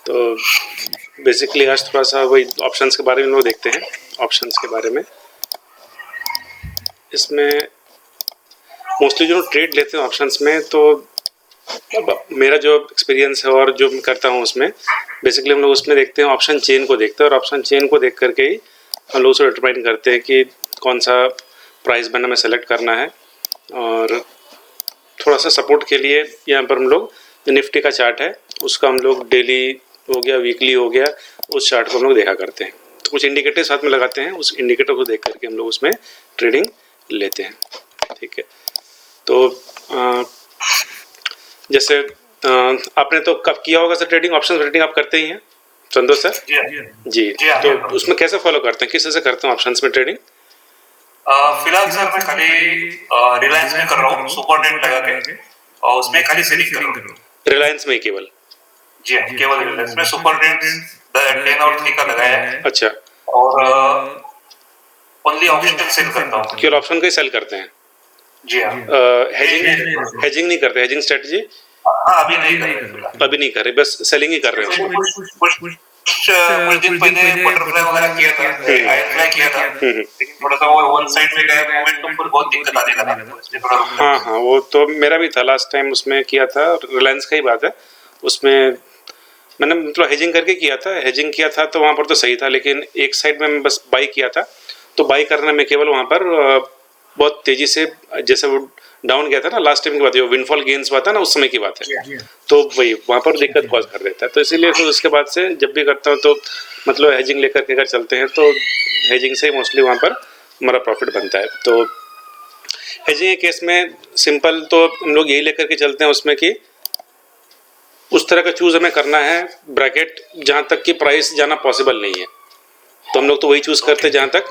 तो बेसिकली आज थोड़ा सा वही ऑप्शंस के बारे में लोग देखते हैं। ऑप्शंस के बारे में इसमें मोस्टली जो ट्रेड लेते हैं ऑप्शंस में, तो अब मेरा जो एक्सपीरियंस है और जो मैं करता हूँ उसमें बेसिकली हम लोग उसमें देखते हैं, ऑप्शन चेन को देखते हैं और ऑप्शन चेन को देख करके ही हम लोग उसे डिटरमाइन करते हैं कि कौन सा प्राइस बैंड हमें सेलेक्ट करना है। और थोड़ा सा सपोर्ट के लिए यहाँ पर हम लोग जो निफ्टी का चार्ट है उसका हम लोग डेली हो गया, वीकली हो गया, उस चार्ट को हम लोग देखा करते हैं। तो कुछ इंडिकेटर साथ में लगाते हैं, उस इंडिकेटर को देख करके हम लोग उसमें ट्रेडिंग लेते हैं। ठीक है, तो जैसे आपने तो कब किया होगा सर ट्रेडिंग, ऑप्शन ट्रेडिंग आप करते ही हैं संतोष सर? जी, तो उसमें कैसे फॉलो करते हैं, किस तरह से करते हैं ऑप्शंस में ट्रेडिंग? फिलहाल सर मैं खाली रिलायंस में कर रहा हूँ, सुपर ट्रेंड लगा के, और उसमें खाली सेलिंग कर रहा हूँ। रिलायंस में केवल? जी हाँ, केवल रिलायंस में सुपर ट्रेंड 10 और 3 का लगाया है। अच्छा, और ओनली ऑप्शन सेल करता हूँ। केवल ऑप्शन का ही सेल करते हैं? जी हाँ। हेजिंग नहीं करते? हेजिंग स्ट्रेटजी अभी नहीं कर रहे, अभी नहीं कर रहे, बस सेलिंग ही कर रहे हो? कुछ दिन पहले बटरफ्लाई वगैरह किया था, आयरफ्लाई किया था, लेकिन थोड़ा सा वो वन साइड में गया, मोमेंटम पर बहुत दिक्कत आने लगा। हाँ हाँ, वो तो मेरा भी था लास्ट टाइम, उसमें किया था, रिलायंस का ही बात है। उसमें मैंने मतलब हेजिंग करके किया था, हेजिंग किया था तो वहाँ पर तो सही था, लेकिन एक साइड में मैं बस बाई किया था। तो बाई करने में केवल वहाँ पर बहुत तेज़ी से, जैसे वो डाउन गया था ना लास्ट टाइम की बात है, विंडफॉल गेन्स बात है ना, उस समय की बात है, तो वही वहाँ पर दिक्कत कॉज कर देता है। तो इसीलिए फिर उसके बाद से जब भी करता हूँ तो मतलब हेजिंग लेकर के अगर चलते हैं तो हेजिंग से ही मोस्टली वहाँ पर हमारा प्रॉफिट बनता है। तो हेजिंग के केस में सिंपल तो हम लोग यही लेकर के चलते हैं उसमें कि उस तरह का चूज़ हमें करना है ब्रैकेट जहाँ तक कि प्राइस जाना पॉसिबल नहीं है, तो हम लोग तो वही चूज़ करते हैं जहाँ तक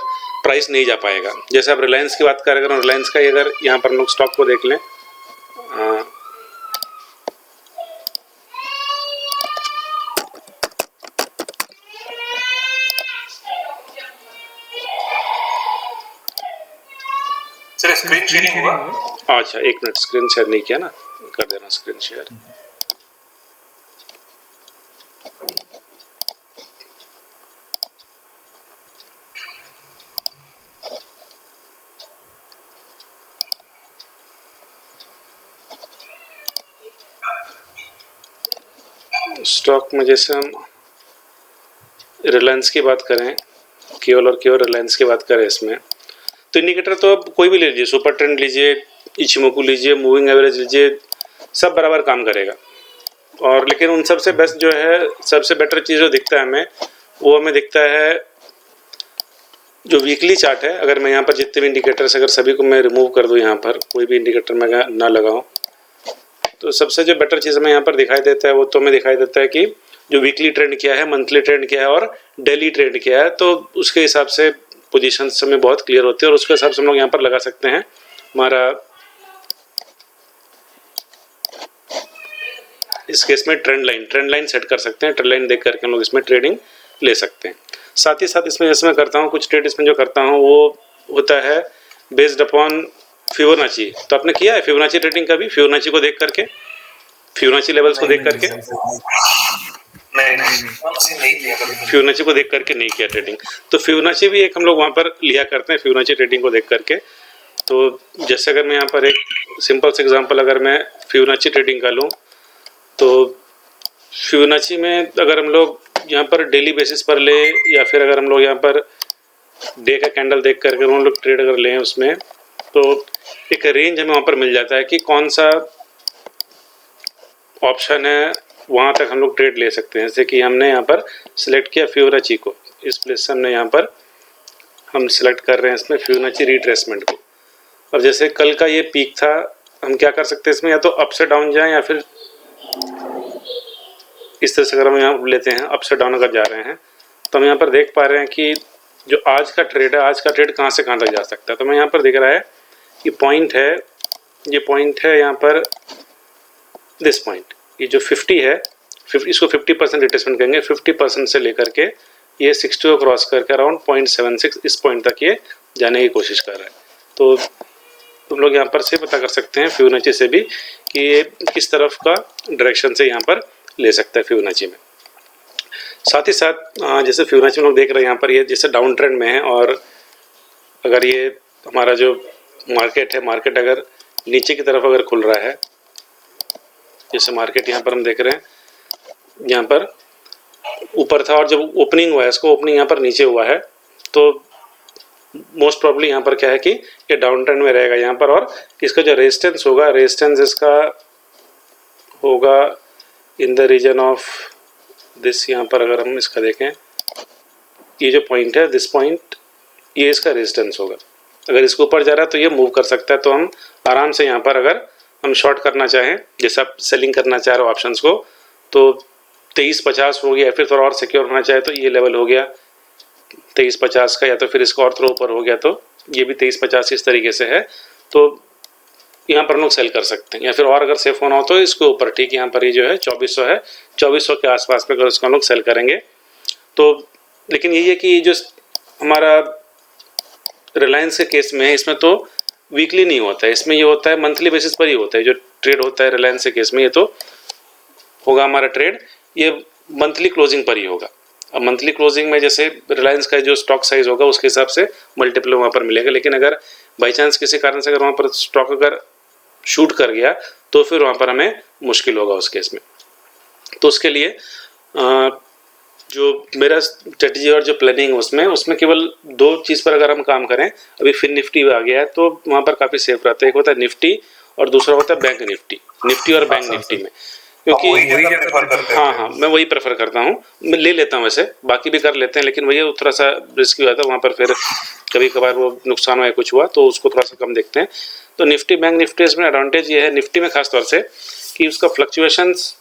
प्राइस नहीं जा पाएगा। जैसे आप रिलायंस की बात करें, अगर रिलायंस का अगर यहाँ पर हम लोग स्टॉक को देख लें, सर स्क्रीन शेयरिंग हुआ? अच्छा एक मिनट, स्क्रीन शेयर नहीं किया ना, कर देना स्क्रीन शेयर। स्टॉक में जैसे हम रिलायंस की बात करें, केवल और केवल रिलायंस की बात करें इसमें, तो इंडिकेटर तो अब कोई भी ले लीजिए, सुपर ट्रेंड लीजिए, इचिमोकू लीजिए, मूविंग एवरेज लीजिए, सब बराबर काम करेगा। और लेकिन उन सबसे बेस्ट जो है, सबसे बेटर चीज़ जो दिखता है हमें, वो हमें दिखता है जो वीकली चार्ट है। अगर मैं यहाँ पर जितने भी इंडिकेटर्स, अगर सभी को मैं रिमूव कर दूँ, यहाँ पर कोई भी इंडिकेटर मैं ना लगाऊँ, तो सबसे जो बेटर चीज़ हमें यहाँ पर दिखाई देता है वो तो हमें दिखाई देता है कि जो वीकली ट्रेंड क्या है, मंथली ट्रेंड क्या है और डेली ट्रेंड क्या है। तो उसके हिसाब से पोजीशन हमें बहुत क्लियर होती है और उसके हिसाब से हम लोग यहाँ पर लगा सकते हैं हमारा, इस केस में ट्रेंड लाइन सेट कर सकते हैं। ट्रेंड लाइन देख करके हम लोग इसमें ट्रेडिंग ले सकते हैं। साथ ही साथ इसमें जैसे मैं करता हूँ कुछ ट्रेड, इसमें जो करता हूँ वो होता है बेस्ड अपॉन फिबोनाची। तो आपने किया है फिबोनाची ट्रेडिंग कभी? फिबोनाची को देख करके, फिबोनाची लेवल्स को देख करके? फिबोनाची को देख करके नहीं किया ट्रेडिंग। तो फिबोनाची भी एक हम लोग वहाँ पर लिया करते हैं, फिबोनाची ट्रेडिंग को देख करके। तो जैसे अगर मैं यहाँ पर एक सिंपल से एग्जांपल, अगर मैं फिबोनाची ट्रेडिंग का लूँ, तो फिबोनाची में अगर हम लोग यहाँ पर डेली बेसिस पर ले, या फिर अगर हम लोग यहाँ पर डे का कैंडल देख करके हम लोग ट्रेड अगर लें उसमें, तो एक रेंज हमें वहाँ पर मिल जाता है कि कौन सा ऑप्शन है, वहाँ तक हम लोग ट्रेड ले सकते हैं। जैसे कि हमने यहाँ पर सिलेक्ट किया फिबोनाची को, इस प्लेस से हमने यहाँ पर हम सिलेक्ट कर रहे हैं इसमें फिबोनाची रिट्रेसमेंट को। और जैसे कल का ये पीक था, हम क्या कर सकते हैं इसमें, या तो अप से डाउन जाएं, या फिर इस तरह से अगर हम यहाँ लेते हैं अप से डाउन अगर जा रहे हैं, तो हम यहाँ पर देख पा रहे हैं कि जो आज का ट्रेड है, आज का ट्रेड कहाँ से कहाँ तक जा सकता है। तो मैं यहाँ पर देख रहा है कि पॉइंट है, ये पॉइंट है यहाँ पर, दिस पॉइंट, ये जो 50 है, इसको 50% रिट्रेसमेंट करेंगे। 50% से लेकर के ये 60 को क्रॉस करके अराउंड 0.76 इस पॉइंट तक ये जाने की कोशिश कर रहा है। तो तुम लोग यहाँ पर से पता कर सकते हैं फिबोनाची से भी कि ये किस तरफ का डायरेक्शन से यहाँ पर ले सकता है फिबोनाची में। साथ ही साथ जैसे फिबोनाची में लोग देख रहे हैं यहाँ पर, ये जैसे डाउन ट्रेंड में है, और अगर ये हमारा जो मार्केट है, मार्केट अगर नीचे की तरफ अगर खुल रहा है, जैसे मार्केट यहाँ पर हम देख रहे हैं, यहाँ पर ऊपर था और जब ओपनिंग हुआ है, इसको ओपनिंग यहाँ पर नीचे हुआ है, तो मोस्ट प्रॉब्ली यहाँ पर क्या है कि ये डाउन ट्रेंड में रहेगा यहाँ पर, और इसका जो रेजिस्टेंस होगा, रेजिस्टेंस इसका होगा in the region of this. यहाँ पर अगर हम इसका देखें, ये जो पॉइंट है, दिस पॉइंट, ये इसका रेजिस्टेंस होगा। अगर इसके ऊपर जा रहा है तो ये मूव कर सकता है, तो हम आराम से यहाँ पर अगर हम शॉर्ट करना चाहें, जैसे आप सेलिंग करना चाह रहे हो ऑप्शंस को, तो 23.50 हो गया, फिर थोड़ा और सिक्योर होना चाहे तो ये लेवल हो गया 23.50 का, या तो फिर इसको और थोड़ा ऊपर हो गया तो ये भी 23.50 इस तरीके से है, तो यहाँ पर हम लोग सेल कर सकते हैं। या फिर और अगर सेफ होना हो तो इसके ऊपर, ठीक यहाँ पर ये जो है 2400 है, 2400 के आसपास पे अगर उसको हम लोग सेल करेंगे तो। लेकिन यही है कि जो हमारा रिलायंस के केस में है, इसमें तो वीकली नहीं होता है, इसमें ये होता है मंथली बेसिस पर ही होता है। जो ट्रेड होता है रिलायंस के केस में, ये तो होगा हमारा ट्रेड, ये मंथली क्लोजिंग पर ही होगा। अब मंथली क्लोजिंग में जैसे रिलायंस का जो स्टॉक साइज होगा उसके हिसाब से मल्टीपल वहाँ पर मिलेगा, लेकिन अगर बाई चांस किसी कारण से अगर वहाँ पर स्टॉक अगर शूट कर गया तो फिर वहाँ पर हमें मुश्किल होगा उस केस में। तो उसके लिए जो मेरा स्ट्रेटजी और जो प्लानिंग है उसमें केवल दो चीज़ पर अगर हम काम करें, अभी फिर निफ्टी आ गया है तो वहाँ पर काफ़ी सेफ रहता है। एक होता है निफ्टी और दूसरा होता है बैंक निफ्टी, निफ्टी और बैंक निफ्टी में, क्योंकि हाँ मैं वही प्रेफर करता हूँ, मैं ले लेता हूँ, वैसे बाकी भी कर लेते हैं, लेकिन वही थोड़ा सा रिस्की हुआ था वहाँ पर, फिर कभी कभार वो नुकसान हुआ कुछ हुआ तो उसको थोड़ा सा कम देखते हैं। तो निफ्टी बैंक निफ्टी इसमें एडवांटेज ये है निफ्टी में खासतौर से कि उसका फ्लक्चुएशंस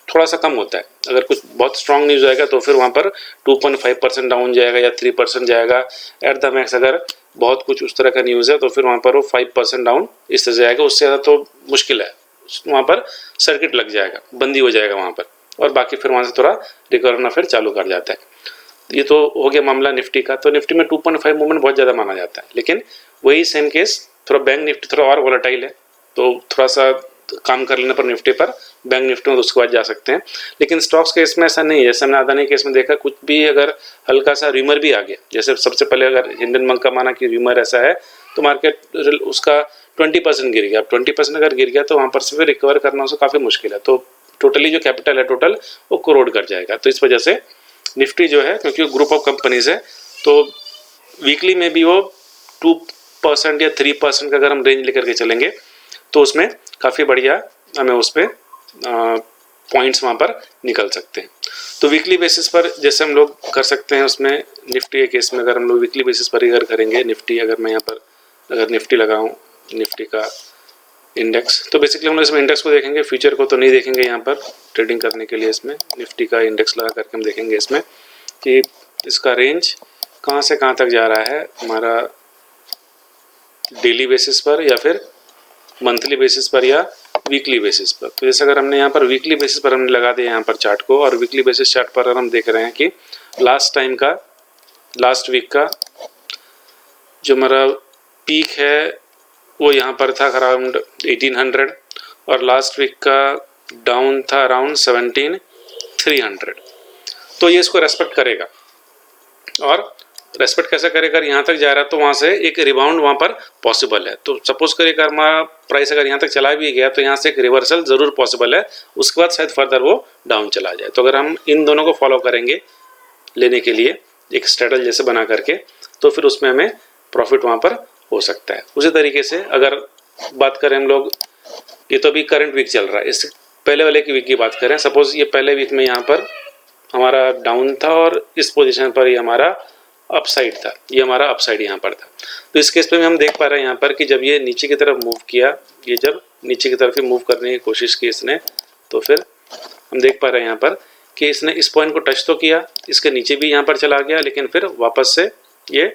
थोड़ा सा कम होता है। अगर कुछ बहुत स्ट्रॉन्ग न्यूज़ आएगा तो फिर वहाँ पर 2.5% डाउन जाएगा या 3% जाएगा एट द मैक्स। अगर बहुत कुछ उस तरह का न्यूज़ है तो फिर वहाँ पर वो 5% डाउन इस तरह जाएगा, उससे ज़्यादा तो मुश्किल है, वहाँ पर सर्किट लग जाएगा, बंदी हो जाएगा वहाँ पर, और बाकी फिर वहाँ से थोड़ा रिकवर होना फिर चालू कर जाता है। ये तो हो गया मामला निफ्टी का। तो निफ्टी में 2.5 मूवमेंट बहुत ज़्यादा माना जाता है, लेकिन वही सेम केस थोड़ा बैंक निफ्टी थोड़ा और वोलेटाइल है, तो थोड़ा सा काम कर लेने पर निफ्टी पर, बैंक निफ्टी में तो उसके बाद जा सकते हैं। लेकिन स्टॉक्स के इसमें ऐसा नहीं है, जैसे हमने अदानी केस में देखा, कुछ भी अगर हल्का सा र्यूमर भी आ गया, जैसे सबसे पहले अगर इंडियन बैंक का माना कि र्यूमर ऐसा है तो मार्केट उसका 20% गिर गया। अब 20% अगर गिर गया तो वहाँ पर से फिर रिकवर करना उसको काफ़ी मुश्किल है, तो टोटली जो कैपिटल है टोटल वो करोड़ कर जाएगा। तो इस वजह से निफ्टी जो है, क्योंकि ग्रुप ऑफ कंपनीज है, तो वीकली में भी वो 2% या 3% का अगर हम रेंज लेकर के चलेंगे तो उसमें काफ़ी बढ़िया हमें उस पर पॉइंट्स वहाँ पर निकल सकते हैं। तो वीकली बेसिस पर जैसे हम लोग कर सकते हैं, उसमें निफ्टी के केस में अगर हम लोग वीकली बेसिस पर ही अगर करेंगे, निफ्टी अगर मैं यहाँ पर अगर निफ्टी लगाऊँ, निफ्टी का इंडेक्स, तो बेसिकली हम लोग इसमें इंडेक्स को देखेंगे, फ्यूचर को तो नहीं देखेंगे यहाँ पर ट्रेडिंग करने के लिए। इसमें निफ्टी का इंडेक्स लगा करके हम देखेंगे इसमें कि इसका रेंज कहाँ से कहाँ तक जा रहा है हमारा डेली बेसिस पर या फिर मंथली बेसिस पर या वीकली बेसिस पर। तो जैसे अगर हमने यहाँ पर वीकली बेसिस पर हमने लगा दिया यहाँ पर चार्ट को, और वीकली बेसिस चार्ट पर हम देख रहे हैं कि लास्ट वीक का जो हमारा पीक है वो यहाँ पर था अराउंड 1800, और लास्ट वीक का डाउन था अराउंड 17300। तो ये इसको रेस्पेक्ट करेगा, और रेस्पेक्ट कैसे करेगा, यहाँ तक जा रहा है तो वहाँ से एक रिबाउंड वहाँ पर पॉसिबल है। तो सपोज करिए अगर हमारा प्राइस अगर यहाँ तक चला भी गया तो यहाँ से एक रिवर्सल ज़रूर पॉसिबल है, उसके बाद शायद फर्दर वो डाउन चला जाए। तो अगर हम इन दोनों को फॉलो करेंगे लेने के लिए एक स्ट्रेटजी जैसे बना करके, तो फिर उसमें हमें प्रॉफिट वहाँ पर हो सकता है। उसी तरीके से अगर बात करें हम लोग, ये तो अभी करंट वीक चल रहा है, इससे पहले वाले की वीक की बात करें, सपोज ये पहले वीक में यहाँ पर हमारा डाउन था और इस पोजीशन पर ही हमारा अपसाइड था, ये हमारा अपसाइड यहाँ पर था। तो इस केस पे हम देख पा रहे हैं यहाँ पर कि जब ये नीचे की तरफ मूव किया, ये जब नीचे की तरफ ही मूव करने की कोशिश की इसने, तो फिर हम देख पा रहे हैं यहाँ पर कि इसने इस पॉइंट को टच तो किया, इसके नीचे भी यहाँ पर चला गया, लेकिन फिर वापस से ये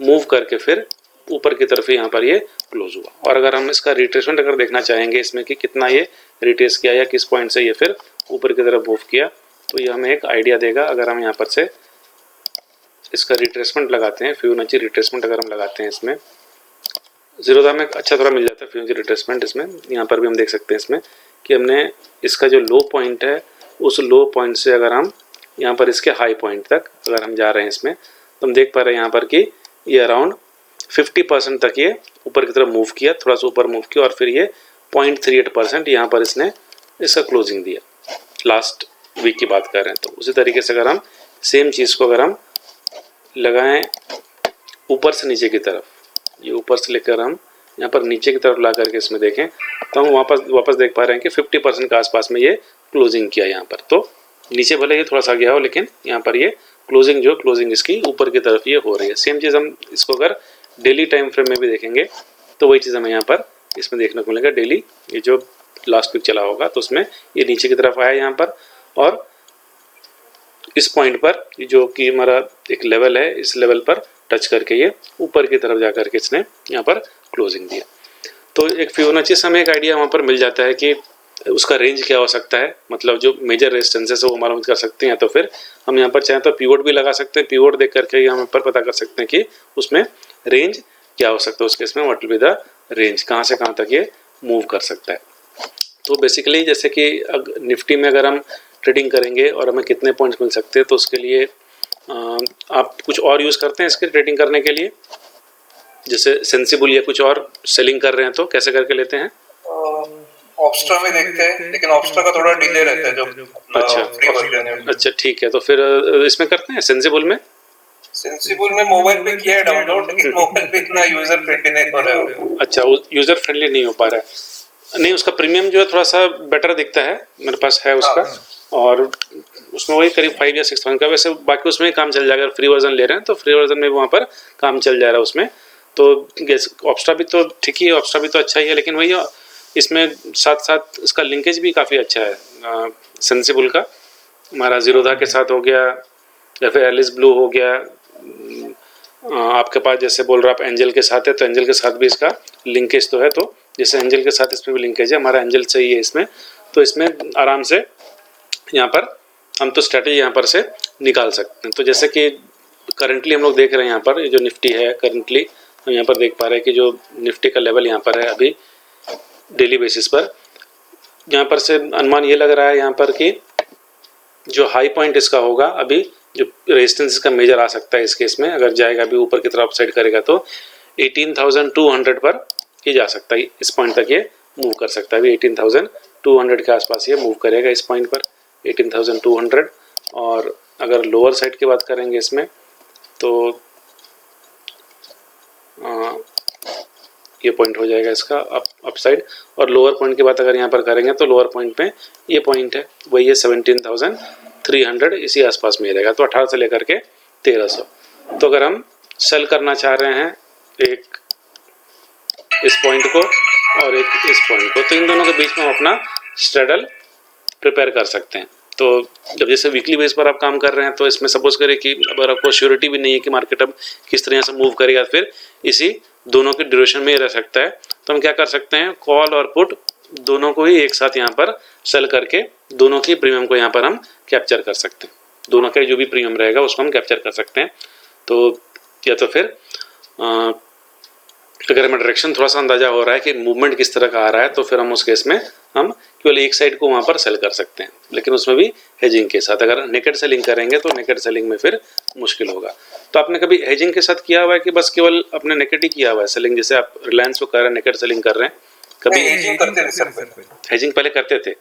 मूव करके फिर ऊपर की तरफ ही यहाँ पर ये क्लोज हुआ। और अगर हम इसका रिट्रेसमेंट अगर देखना चाहेंगे इसमें कि कितना ये रिट्रेस किया या किस पॉइंट से ये फिर ऊपर की तरफ मूव किया, तो ये हमें एक आइडिया देगा। अगर हम यहाँ पर से इसका रिट्रेसमेंट लगाते हैं, फिबोनाची रिट्रेसमेंट अगर हम लगाते हैं इसमें, ज़ीरो में अच्छा थोड़ा मिल जाता है फिबोनाची रिट्रेसमेंट इसमें। यहाँ पर भी हम देख सकते हैं इसमें कि हमने इसका जो लो पॉइंट है उस लो पॉइंट से अगर हम यहाँ पर इसके हाई पॉइंट तक अगर हम जा रहे हैं इसमें, तो हम देख पा रहे हैं यहाँ पर कि ये अराउंड 50% तक ये ऊपर की तरफ मूव किया, थोड़ा सा ऊपर मूव किया, और फिर ये 0.38% यहाँ पर इसने इसका क्लोजिंग दिया। लास्ट वीक की बात कर रहे हैं, तो उसी तरीके से अगर हम सेम चीज़ को अगर हम लगाएं ऊपर से नीचे की तरफ, ये ऊपर से लेकर हम यहाँ पर नीचे की तरफ ला करके इसमें देखें, तो हम वापस देख पा रहे हैं कि 50% के आसपास में ये क्लोजिंग किया यहाँ पर। तो नीचे भले ये थोड़ा सा गया हो, लेकिन यहाँ पर ये क्लोजिंग इसकी ऊपर की तरफ ये हो रही है। सेम चीज़ हम इसको अगर डेली टाइम फ्रेम में भी देखेंगे तो वही चीज़ हमें यहाँ पर इसमें देखने को मिलेगा। डेली ये जो लास्ट वीक चला होगा तो उसमें ये नीचे की तरफ आया यहाँ पर, और इस पॉइंट पर जो कि हमारा एक लेवल है, इस लेवल पर टच करके ये ऊपर की तरफ जा करके इसने यहाँ पर क्लोजिंग दिया। तो एक फिबोनाची से हमें एक आइडिया वहाँ पर मिल जाता है कि उसका रेंज क्या हो सकता है, मतलब जो मेजर रेजिस्टेंसेस है वो मालूम कर सकते हैं। तो फिर हम यहाँ पर चाहें तो पीवोट भी लगा सकते हैं, पीवोट देख करके हम पर पता कर सकते हैं कि उसमें रेंज क्या हो सकता है, उसके इसमें what will be the range, कहाँ से कहाँ तक ये मूव कर सकता है। तो बेसिकली जैसे कि निफ्टी में अगर हम ट्रेडिंग करेंगे और हमें कितने पॉइंट्स मिल सकते हैं, तो उसके लिए आप कुछ और यूज़ करते हैं इसके ट्रेडिंग करने के लिए, जैसे सेंसिबल या कुछ और सेलिंग कर रहे हैं तो कैसे करके लेते हैं? ऑप्स्ट्रा में देखते हैं, लेकिन ऑप्स्ट्रा का थोड़ा डिले रहता है जो फ्री वर्जन है। अच्छा ठीक है, तो फिर इसमें करते हैं सेंसिबल में। सेंसिबल में मोबाइल पे किया है डाउनलोड, लेकिन मोबाइल पे इतना यूजर फ्रेंडली नहीं हो रहा है। अच्छा, यूजर फ्रेंडली नहीं हो पा रहा है। नहीं, उसका प्रीमियम जो है थोड़ा सा बेटर दिखता है, मेरे पास है उसका, और उसमें वही करीब 5 या 6 का, वैसे बाकी उसमें ही काम चल जाएगा। अगर फ्री वर्जन ले रहे हैं तो फ्री वर्जन में वहाँ पर काम चल जा रहा है उसमें। तो ऑप्स्ट्रा भी तो ठीक ही है, ऑप्स्ट्रा भी तो अच्छा ही है, लेकिन वही इसमें साथ साथ इसका लिंकेज भी काफ़ी अच्छा है। सेंसिबल का हमारा जीरोधा के साथ हो गया, या फिर एलिस ब्लू हो गया, आपके पास जैसे बोल रहा आप एंजल के साथ है, तो एंजल के साथ भी इसका लिंकेज तो है। तो जैसे एंजल के साथ इसमें भी लिंकेज है, हमारा एंजल सही है इसमें, तो इसमें आराम से यहाँ पर हम तो स्ट्रैटेजी यहाँ पर से निकाल सकते हैं। तो जैसे कि करंटली हम लोग देख रहे हैं यहाँ पर, ये जो निफ्टी है करंटली हम यहाँ पर देख पा रहे हैं कि जो निफ्टी का लेवल यहाँ पर है अभी डेली बेसिस पर, यहाँ पर से अनुमान ये लग रहा है यहाँ पर कि जो हाई पॉइंट इसका होगा अभी, जो रेजिस्टेंस इसका मेजर आ सकता है इस केस में, अगर जाएगा अभी ऊपर की तरफ साइड करेगा तो 18,200 पर ये जा सकता है, इस पॉइंट तक ये मूव कर सकता है। अभी 18,200 के आसपास ये मूव करेगा इस पॉइंट पर, 18,200। और अगर लोअर साइड की बात करेंगे इसमें तो ये पॉइंट हो जाएगा इसका अप साइड, और लोअर पॉइंट की बात अगर यहाँ पर करेंगे तो लोअर पॉइंट पे ये पॉइंट है, वही है 17,300, इसी आसपास में रहेगा। तो 18 से लेकर के 1,300। तो अगर हम सेल करना चाह रहे हैं एक इस पॉइंट को और एक इस पॉइंट को, तो इन दोनों के बीच में हम अपना स्ट्रेडल प्रिपेयर कर सकते हैं। तो जब जैसे वीकली बेस पर आप काम कर रहे हैं, तो इसमें सपोज करें कि अगर आपको श्योरिटी भी नहीं है कि मार्केट अब किस तरह से मूव करेगा, फिर इसी दोनों के ड्यूरेशन में रह सकता है, तो हम क्या कर सकते हैं, कॉल और पुट दोनों को ही एक साथ यहाँ पर सेल करके दोनों की प्रीमियम को यहाँ पर हम कैप्चर कर सकते हैं। दोनों का जो भी प्रीमियम रहेगा उसको हम कैप्चर कर सकते हैं। तो या तो फिर अगर हमें डायरेक्शन थोड़ा सा अंदाजा हो रहा है कि मूवमेंट किस तरह का आ रहा है, तो फिर हम उस केस में हम केवल एक साइड को वहाँ पर सेल कर सकते हैं, लेकिन उसमें भी हेजिंग के साथ। अगर नेकेड सेलिंग करेंगे तो नेकेड सेलिंग में फिर मुश्किल होगा। तो आपने कभी हेजिंग के साथ किया हुआ है कि बस केवल अपने नेकेड ही किया हुआ है सेलिंग, जैसे आप रिलायंस को कर रहे हैं नेकेड सेलिंग कर रहे हैं? कभी हेजिंग करते थे सर, हेजिंग पहले करते थे?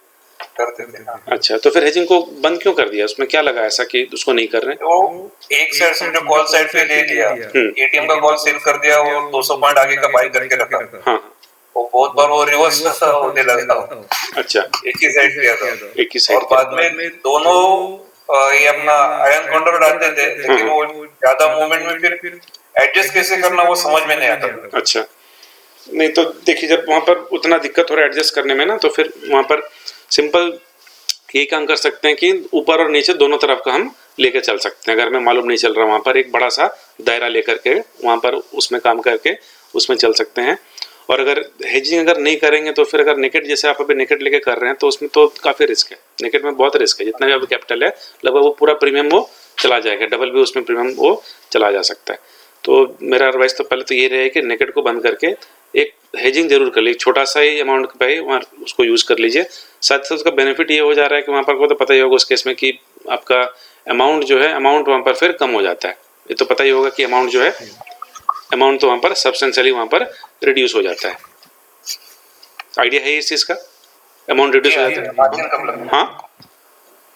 करते थे हाँ। अच्छा, तो फिर हेजिंग को बंद क्यों कर दिया? उसमें क्या लगा ऐसा कि उसको नहीं कर रहे? वो एक साइड से जो कॉल साइड पे ले लिया, एटीएम का कॉल सेल कर दिया, वो 200 पॉइंट आगे का बाई करके रखा। हाँ, वो बहुत बार वो रिवर्स होने लगा। अच्छा, एक ही साइड किया था, एक ही साइड। और बाद में दोनों ये अपना आयरन काउंटर डालते थे, लेकिन वो ज्यादा मूवमेंट में फिर एडजस्ट कैसे करना वो समझ में नहीं आता। अच्छा, नहीं तो देखिए, जब वहाँ पर उतना दिक्कत हो रहा है एडजस्ट करने में ना, तो फिर वहाँ पर सिंपल ये काम कर सकते हैं कि ऊपर और नीचे दोनों तरफ का हम लेके चल सकते हैं। अगर हमें मालूम नहीं चल रहा, वहाँ पर एक बड़ा सा दायरा लेकर के वहाँ पर उसमें काम करके उसमें चल सकते हैं। और अगर हेजिंग अगर नहीं करेंगे तो फिर अगर नेकेड जैसे आप अभी नेकेड लेके कर रहे हैं, तो उसमें तो काफ़ी रिस्क है। नेकेड में बहुत रिस्क है, जितना भी अभी कैपिटल है लगभग वो पूरा प्रीमियम वो चला जाएगा, डबल भी उसमें प्रीमियम वो चला जा सकता है। तो मेरा एडवाइस तो पहले तो ये रहे कि नेकेड को बंद करके एक हेजिंग जरूर कर लीजिए, छोटा सा ही अमाउंट का भाई वहाँ उसको यूज़ कर लीजिए। साथ साथ उसका बेनिफिट ये हो जा रहा है कि वहाँ पर को तो पता ही होगा उस केस में कि आपका अमाउंट जो है, अमाउंट वहाँ पर फिर कम हो जाता है। ये तो पता ही होगा कि अमाउंट जो है, अमाउंट तो वहाँ पर सब्सटेंशियली वहाँ पर रिड्यूस हो जाता है। आइडिया है इस चीज़ का? अमाउंट रिड्यूस हो जाता है, मार्जिन कम लगता है। हाँ,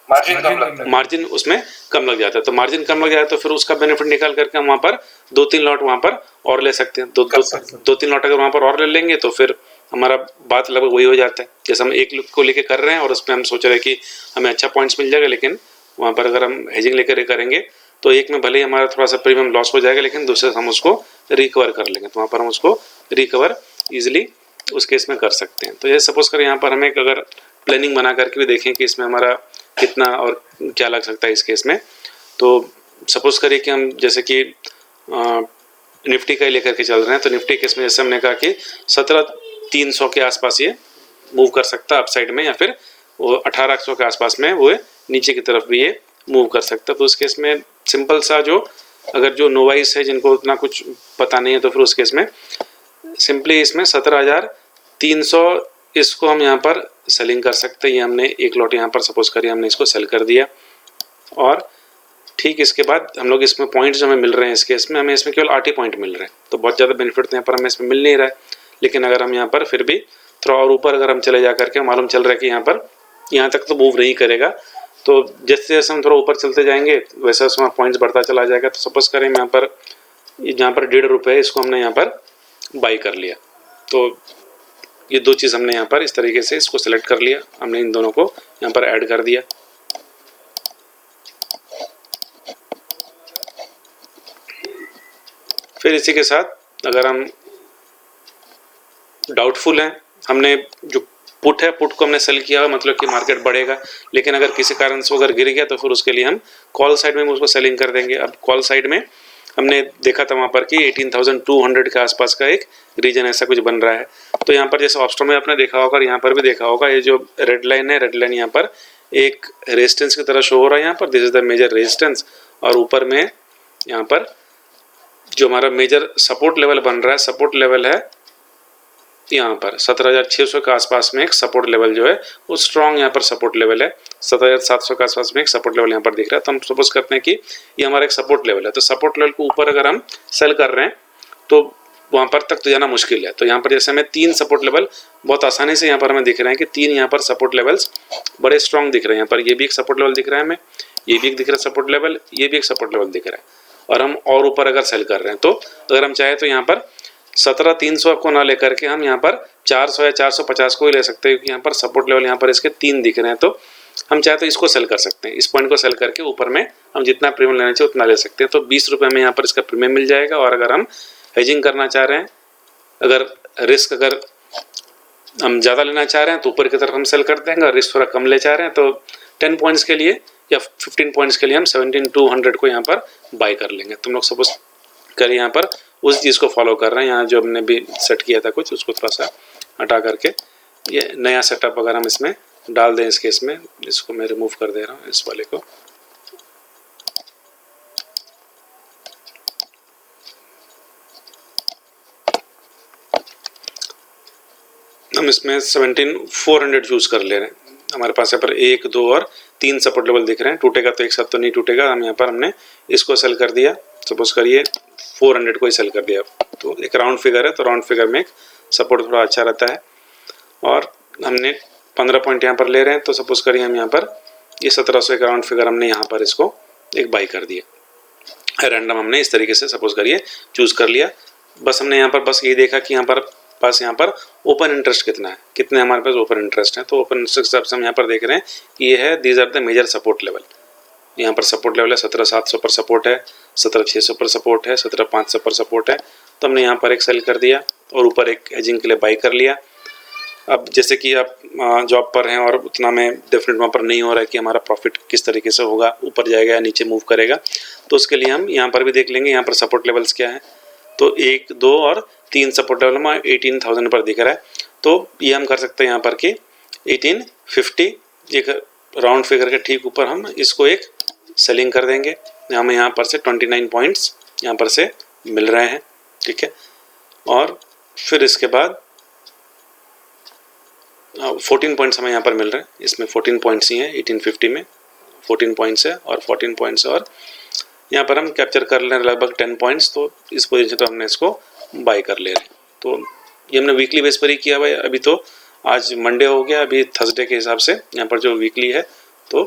मार्जिन कम लगता है। मार्जिन उसमें कम लग जाता है। तो मार्जिन कम लग जाता है तो फिर उसका बेनिफिट निकाल करके हम वहाँ पर 2-3 लॉट वहाँ पर और ले सकते हैं। 2-3 लॉट अगर वहाँ पर और ले लेंगे तो फिर हमारा बात लगभग वही हो जाता है। जैसे हम एक को लेके कर रहे हैं और उसमें हम सोच रहे हैं कि हमें अच्छा पॉइंट्स मिल जाएगा, लेकिन वहाँ पर अगर हम हेजिंग लेकर करेंगे तो एक में भले ही हमारा थोड़ा सा प्रीमियम लॉस हो जाएगा, लेकिन दूसरे से हम उसको रिकवर कर लेंगे। तो वहाँ पर हम उसको रिकवर ईजिली उस केस में कर सकते हैं। तो ये सपोज करें यहाँ पर हमें अगर प्लानिंग बना करके भी देखें कि इसमें हमारा कितना और क्या लग सकता है इस केस में, तो सपोज करिए कि हम जैसे कि निफ्टी का ही लेकर के चल रहे हैं, तो निफ्टी केस में जैसे हमने कहा कि 17,300 के आसपास ये मूव कर सकता है अपसाइड में, या फिर वो 1800 के आसपास में वो नीचे की तरफ भी ये मूव कर सकता है। तो उस केस में सिंपल सा जो अगर जो नोवाइस है जिनको उतना कुछ पता नहीं है, तो फिर उस केस में सिंपली इसमें 17,300 इसको हम यहाँ पर सेलिंग कर सकते हैं। ये हमने एक लॉट यहाँ पर सपोज करिए हमने इसको सेल कर दिया, और ठीक इसके बाद हम लोग इसमें पॉइंट्स हमें मिल रहे हैं इस केस में, हमें इसमें केवल 8 ही पॉइंट मिल रहे हैं, तो बहुत ज़्यादा बेनिफिट तो यहाँ पर हमें इसमें मिल नहीं रहा है। लेकिन अगर हम यहाँ पर फिर भी थोड़ा और ऊपर अगर हम चले जा करके मालूम चल रहा है कि यहाँ पर यहाँ तक तो मूव नहीं करेगा, तो जैसे जैसे हम थोड़ा ऊपर चलते जाएंगे वैसे उसमें पॉइंट्स बढ़ता चला जाएगा। तो सपोज करें यहाँ पर ₹1.5 इसको हमने यहाँ पर बाई कर लिया, तो ये दो चीज़ हमने यहाँ पर इस तरीके से इसको सेलेक्ट कर लिया, हमने इन दोनों को यहाँ पर ऐड कर दिया। फिर इसी के साथ अगर हम डाउटफुल हैं, हमने जो पुट है, पुट को हमने सेल किया, मतलब कि मार्केट बढ़ेगा, लेकिन अगर किसी कारण से अगर गिर गया तो फिर उसके लिए हम कॉल साइड में उसको सेलिंग कर देंगे। अब कॉल साइड में हमने देखा था वहाँ पर कि 18,200 के आसपास का एक रीजन ऐसा कुछ बन रहा है। तो यहाँ पर जैसे ऑप्शन में आपने देखा होगा, यहाँ पर भी देखा होगा, ये जो रेड लाइन है, रेड लाइन यहाँ पर एक रेजिस्टेंस की तरह शो हो रहा है यहाँ पर, this is the major resistance, और ऊपर में यहाँ पर जो हमारा मेजर सपोर्ट लेवल बन रहा है, सपोर्ट लेवल है यहाँ पर 17,600 के आसपास में एक सपोर्ट लेवल जो है वो स्ट्रॉन्ग यहाँ पर सपोर्ट लेवल है। 17,700 के आसपास में एक सपोर्ट लेवल यहाँ पर दिख रहा है। तो हम सपोज करते हैं कि ये हमारा एक सपोर्ट लेवल है, तो सपोर्ट लेवल को ऊपर अगर हम सेल कर रहे हैं तो वहाँ पर तक तो जाना मुश्किल है। तो यहाँ पर जैसे हमें 3 सपोर्ट लेवल बहुत आसानी से यहाँ पर हमें दिख रहे हैं कि 3 यहाँ पर सपोर्ट लेवल्स बड़े स्ट्रॉन्ग दिख रहे हैं। यहाँ पर ये भी एक सपोर्ट लेवल दिख रहा है हमें, ये भी एक दिख रहा है सपोर्ट लेवल, ये भी एक सपोर्ट लेवल दिख रहा है, और हम और ऊपर अगर सेल कर रहे हैं तो अगर हम चाहे तो यहाँ पर 17,300 को ना लेकर के हम यहाँ पर 400 या 450 को ही ले सकते हैं, क्योंकि यहाँ पर सपोर्ट लेवल यहाँ पर इसके 3 दिख रहे हैं। तो हम चाहे तो इसको सेल कर सकते हैं, इस पॉइंट को सेल करके ऊपर में हम जितना प्रीमियम लेना चाहिए उतना ले सकते हैं। तो ₹20 में यहाँ पर इसका प्रीमियम मिल जाएगा। और अगर हम हेजिंग करना चाह रहे हैं, अगर रिस्क अगर हम ज़्यादा लेना चाह रहे हैं तो ऊपर की तरफ हम सेल कर देंगे, और रिस्क थोड़ा कम ले चाह रहे हैं तो 10 पॉइंट्स के लिए या 15 पॉइंट्स के लिए हम 17,200 को यहाँ पर बाई कर लेंगे। तुम लोग सपोज करिए यहाँ पर उस चीज़ को फॉलो कर रहे हैं, यहाँ जो हमने भी सेट किया था कुछ, उसको थोड़ा सा हटा करके ये नया सेटअप अगर हम इसमें डाल दें, इस केस में इसको मैं रिमूव कर दे रहा हूँ, इस वाले को। हम इसमें 17,400 चूज कर ले रहे हैं। हमारे पास यहाँ पर 1, 2 और 3 सपोर्ट लेवल दिख रहे हैं। टूटेगा तो एक साथ तो नहीं टूटेगा। हम यहाँ पर हमने इसको सेल कर दिया, सपोज करिए 400 को ही सेल कर दिया। तो एक राउंड फिगर है, तो राउंड फिगर में एक सपोर्ट थोड़ा अच्छा रहता है। और हमने 15 पॉइंट यहाँ पर ले रहे हैं, तो सपोज करिए हम यहाँ पर ये 1700 का राउंड फिगर हमने यहाँ पर इसको एक बाई कर दिया। रैंडम हमने इस तरीके से सपोज करिए चूज कर लिया। बस हमने यहाँ पर बस ये देखा कि यहाँ पर ओपन इंटरेस्ट कितना है, कितने हमारे पास ओपन इंटरेस्ट है। तो ओपन इंटरेस्ट के हिसाब से हम यहाँ पर देख रहे हैं कि ये है, these are the major support level. यहाँ पर सपोर्ट लेवल है 17,700 पर सपोर्ट है, 17,600 पर सपोर्ट है, 17,500 पर सपोर्ट है। तो हमने यहाँ पर एक सेल कर दिया और ऊपर एक हेजिंग के लिए बाई कर लिया। अब जैसे कि आप जॉब पर हैं और उतना में डेफिनेट वहाँ पर नहीं हो रहा है कि हमारा प्रॉफिट किस तरीके से होगा, ऊपर जाएगा या नीचे मूव करेगा, तो उसके लिए हम यहाँ पर भी देख लेंगे यहाँ पर सपोर्ट लेवल्स क्या है। तो 1, 2 और 3 सपोर्ट लेवल में 18,000 पर दिख रहा है। तो ये हम कर सकते हैं यहाँ पर कि 1850 एक राउंड फिगर के ठीक ऊपर हम इसको एक सेलिंग कर देंगे। हमें यहाँ पर से 29 पॉइंट्स यहाँ पर से मिल रहे हैं, ठीक है। और फिर इसके बाद 14 पॉइंट्स हमें यहाँ पर मिल रहे हैं, इसमें 14 पॉइंट्स ही हैं 1850 में, 14 पॉइंट्स है और 14 पॉइंट्स और यहाँ पर हम कैप्चर कर ले रहे हैं लगभग 10 पॉइंट्स, तो इस पोजीशन पर हमने इसको बाय कर ले रहे हैं। तो ये हमने वीकली बेस पर ही किया भाई। अभी तो आज मंडे हो गया, अभी थर्सडे के हिसाब से यहाँ पर जो वीकली है तो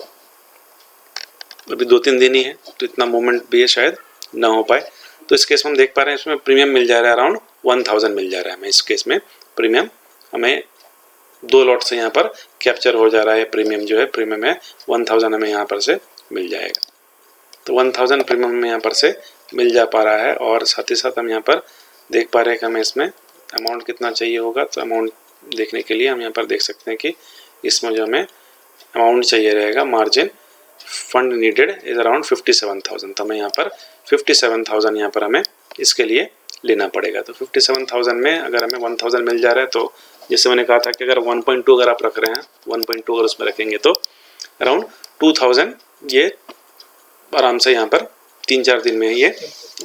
अभी 2-3 दिन ही है, तो इतना मूवमेंट भी है शायद ना हो पाए। तो इस केस में हम देख पा रहे हैं इसमें प्रीमियम मिल जा रहा है, अराउंड 1000 मिल जा रहा है हमें। इस केस में प्रीमियम हमें 2 लॉट से यहाँ पर कैप्चर हो जा रहा है। प्रीमियम जो है, प्रीमियम है 1000 हमें यहाँ पर से मिल जाएगा। तो 1000 प्रीमियम में यहाँ पर से मिल जा पा रहा है। और साथ ही साथ हम यहाँ पर देख पा रहे हैं कि हमें इसमें अमाउंट कितना चाहिए होगा। तो अमाउंट देखने के लिए हम यहाँ पर देख सकते हैं कि इसमें जो हमें अमाउंट चाहिए रहेगा, margin fund needed is around 57,000। तो हमें यहाँ पर 57,000 यहाँ पर हमें इसके लिए लेना पड़ेगा। तो 57,000 में अगर हमें 1000 मिल जा रहा है, तो जैसे मैंने कहा था कि अगर 1.2 अगर आप रख रहे हैं, 1.2 अगर उसमें रखेंगे तो अराउंड 2000 ये आराम से यहाँ पर 3-4 दिन में ये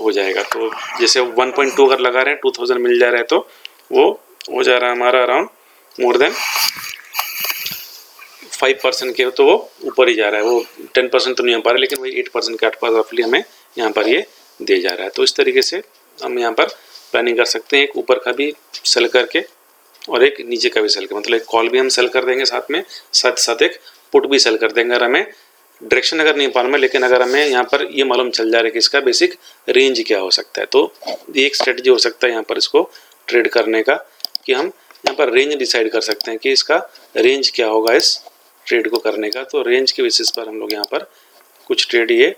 हो जाएगा। तो जैसे 1.2 अगर लगा रहे हैं, 2000 मिल जा रहा है, तो वो हो जा रहा है हमारा अराउंड मोर देन 5% के, तो वो ऊपर ही जा रहा है। वो 10% तो नहीं हो पा रहा, लेकिन वही 8% के आसपास रफली हमें यहाँ पर ये दे जा रहा है। तो इस तरीके से हम यहाँ पर प्लानिंग कर सकते हैं, एक ऊपर का भी सेल करके और एक नीचे का भी सेल कर, मतलब एक कॉल भी हम सेल कर देंगे साथ में, साथ साथ एक पुट भी सेल कर देंगे। अगर हमें डायरेक्शन अगर नहीं मालूम है, लेकिन अगर हमें यहाँ पर ये मालूम चल जा रहा है कि इसका बेसिक रेंज क्या हो सकता है, तो ये एक स्ट्रेटजी हो सकता है यहाँ पर इसको ट्रेड करने का, कि हम यहाँ पर रेंज डिसाइड कर सकते हैं कि इसका रेंज क्या होगा इस ट्रेड को करने का। तो रेंज के बेसिस पर हम लोग यहाँ पर कुछ ट्रेड ये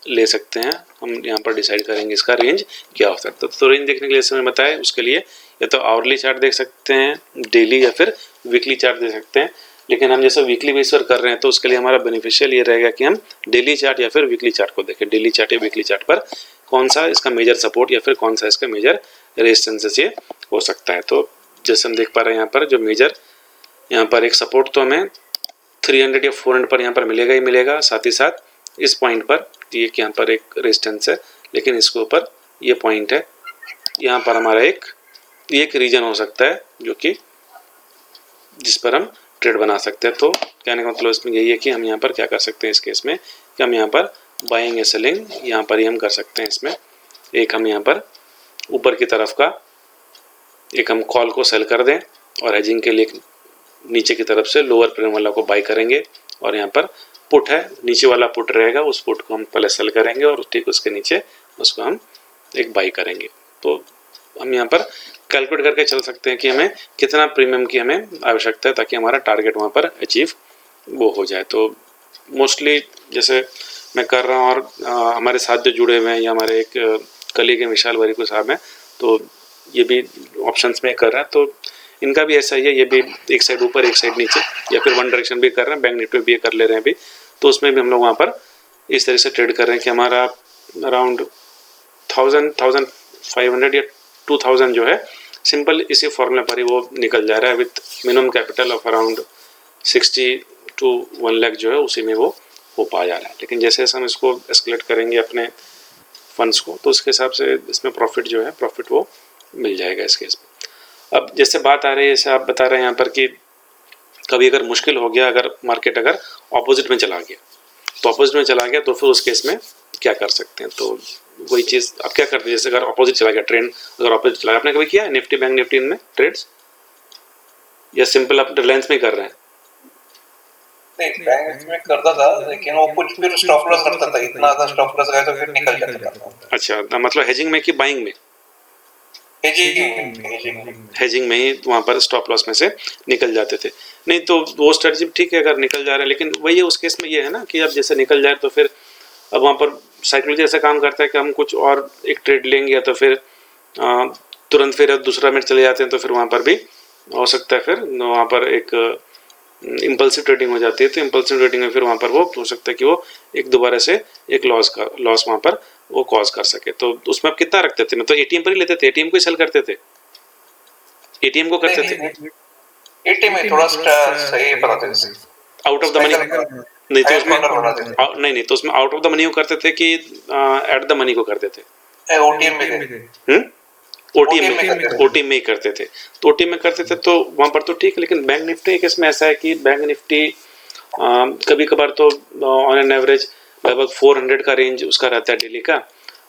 ले सकते हैं। हम यहाँ पर डिसाइड करेंगे इसका रेंज क्या हो सकता है। तो रेंज देखने के लिए जैसे मैंने बताया, उसके लिए या तो आवरली चार्ट देख सकते हैं, डेली या फिर वीकली चार्ट देख सकते हैं। लेकिन हम जैसे वीकली बेस पर कर रहे हैं, तो उसके लिए हमारा बेनिफिशियल ये रहेगा कि हम डेली चार्ट या फिर वीकली चार्ट को देखें। डेली चार्ट या वीकली चार्ट पर कौन सा इसका मेजर सपोर्ट या फिर कौन सा इसका मेजर रेजिस्टेंस ये हो सकता है। तो जैसे हम देख पा रहे हैं यहाँ पर जो मेजर यहाँ पर एक सपोर्ट तो हमें 300 या 400 पर यहाँ पर मिलेगा ही मिलेगा। साथ ही साथ इस पॉइंट पर ये यहाँ पर एक रेजिस्टेंस है, लेकिन इसके ऊपर ये पॉइंट है, यहाँ पर हमारा एक रीजन हो सकता है जो कि जिस पर हम ट्रेड बना सकते हैं। तो कहने का मतलब इसमें यही है कि हम यहाँ पर क्या कर सकते हैं इस केस में, कि हम यहाँ पर बाइंग या सेलिंग यहाँ पर ही हम कर सकते हैं। इसमें एक हम यहाँ पर ऊपर की तरफ का एक हम कॉल को सेल कर दें और हेजिंग के लिए नीचे की तरफ से लोअर प्रीमियम वाला को बाई करेंगे। और यहाँ पर पुट है, नीचे वाला पुट रहेगा, उस पुट को हम पहले सेल करेंगे और ठीक उसके नीचे उसको हम एक बाई करेंगे। तो हम यहाँ पर कैलकुलेट करके चल सकते हैं कि हमें कितना प्रीमियम की हमें आवश्यकता है, ताकि हमारा टारगेट वहाँ पर अचीव वो हो जाए। तो मोस्टली जैसे मैं कर रहा हूँ और हमारे साथ जो जुड़े हुए हैं, या हमारे एक कलीग हैं विशाल वरीको साहब हैं, तो ये भी ऑप्शंस में कर रहा है। तो इनका भी ऐसा ही है, ये भी एक साइड ऊपर एक साइड नीचे या फिर वन डायरेक्शन भी कर रहे हैं, बैंक निफ्टी भी कर ले रहे हैं अभी। तो उसमें भी हम लोग वहाँ पर इस तरह से ट्रेड कर रहे हैं कि हमारा अराउंड 1500 या 2000 जो है सिंपल इसी फॉर्मूले पर ही वो निकल जा रहा है, with minimum capital of around 60 to 1 lakh जो है उसी में वो हो पा जा रहा है। लेकिन जैसे जैसे हम इसको एस्केलेट करेंगे अपने फंड्स को, तो उसके हिसाब से इसमें प्रॉफिट जो है प्रॉफिट वो मिल जाएगा इस केस में। अब जैसे बात आ रही है, जैसे आप बता रहे हैं यहाँ पर कि कभी अगर मुश्किल हो गया, अगर मार्केट अगर ऑपोजिट में चला गया, तो ऑपोजिट में चला गया तो फिर उस केस में क्या कर सकते हैं। तो वही चीज़ आप क्या करते हैं, जैसे अगर ऑपोजिट चला गया ट्रेंड, अगर ऑपोजिट चला गया, आपने कभी किया निफ्टी बैंक निफ्टी इनमें ट्रेड्स, या सिंपल आप रिलायंस में कर रहे हैं? नहीं, बैंक में करता था, लेकिन वो कुछ फिर स्टॉप लॉस रखता था, इतना ज़्यादा स्टॉप लॉस गया तो फिर निकल जाता था। अच्छा, मतलब हेजिंग में कि बाइंग में? हेजिंग में ही वहाँ पर स्टॉप लॉस में से निकल जाते थे। नहीं तो वो स्ट्रेटजी ठीक है अगर निकल जा रहे हैं, लेकिन वही है उस केस में ये है ना कि अब जैसे निकल जाए तो फिर अब वहाँ पर साइकोलॉजी ऐसा काम करता है कि हम कुछ और एक ट्रेड लेंगे, या तो फिर तुरंत फिर दूसरा मिनट चले जाते हैं, तो फिर वहाँ पर भी हो सकता है फिर वहाँ पर एक इम्पल्सिव ट्रेडिंग हो जाती है। तो इम्पल्सिव ट्रेडिंग में फिर वहाँ पर वो हो सकता है कि वो एक दोबारा से एक लॉस वहाँ पर वो कॉज कर सके। तो उसमें आप कितना रखते थे? मतलब एटीएम पर ही लेते थे, एटीएम को ही सेल करते थे, एटीएम को करते थे? एटीएम में थोड़ा सही बताते थे, आउट ऑफ द मनी नहीं तो उसमें नहीं तो उसमें आउट ऑफ द मनी को करते थे कि एट द मनी को करते थे? ओटीएम में ओटीएम में ही करते थे। तो ओटीएम में करते थे तो वहाँ पर तो ठीक है, लेकिन बैंक निफ्टी केस में ऐसा है कि बैंक निफ्टी कभी कभार तो ऑन एन एवरेज लगभग 400 का रेंज उसका रहता है डेली का,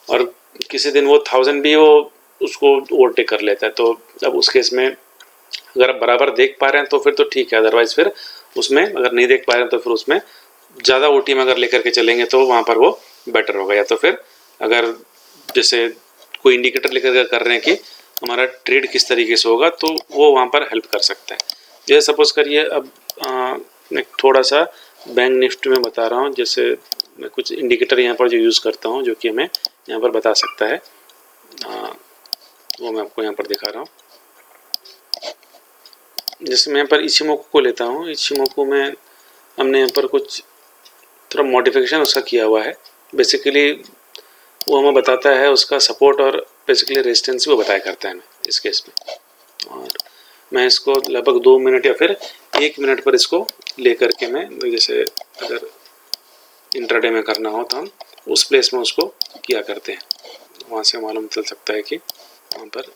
और किसी दिन वो 1000 भी वो उसको ओवरटेक कर लेता है। तो अब उस केस में अगर आप बराबर देख पा रहे हैं तो फिर तो ठीक है, अदरवाइज फिर उसमें अगर नहीं देख पा रहे हैं तो फिर उसमें ज़्यादा ओटी में अगर लेकर के चलेंगे तो वहाँ पर वो बेटर होगा। या तो फिर अगर जैसे कोई इंडिकेटर लेकर के कर रहे हैं कि हमारा ट्रेड किस तरीके से होगा, तो वो वहाँ पर हेल्प कर सकता है। जैसे सपोज करिए अब मैं थोड़ा सा बैंक निफ्टी में बता रहा हूँ, जैसे मैं कुछ इंडिकेटर यहाँ पर जो यूज़ करता हूँ जो कि हमें यहाँ पर बता सकता है, वो मैं आपको यहाँ पर दिखा रहा हूँ। जैसे मैं यहाँ पर इचिमोकू को लेता हूँ, इचिमोकू में हमने यहाँ पर कुछ थोड़ा मॉडिफिकेशन उसका किया हुआ है। बेसिकली वो हमें बताता है उसका सपोर्ट और बेसिकली रेजिस्टेंस भी बताया करता है हमें इस केस में। और मैं इसको लगभग 2 मिनट या फिर 1 मिनट पर इसको लेकर के मैं, जैसे अगर इंट्राडे में करना हो तो हम उस प्लेस में उसको किया करते हैं, वहाँ से मालूम चल सकता है कि वहाँ पर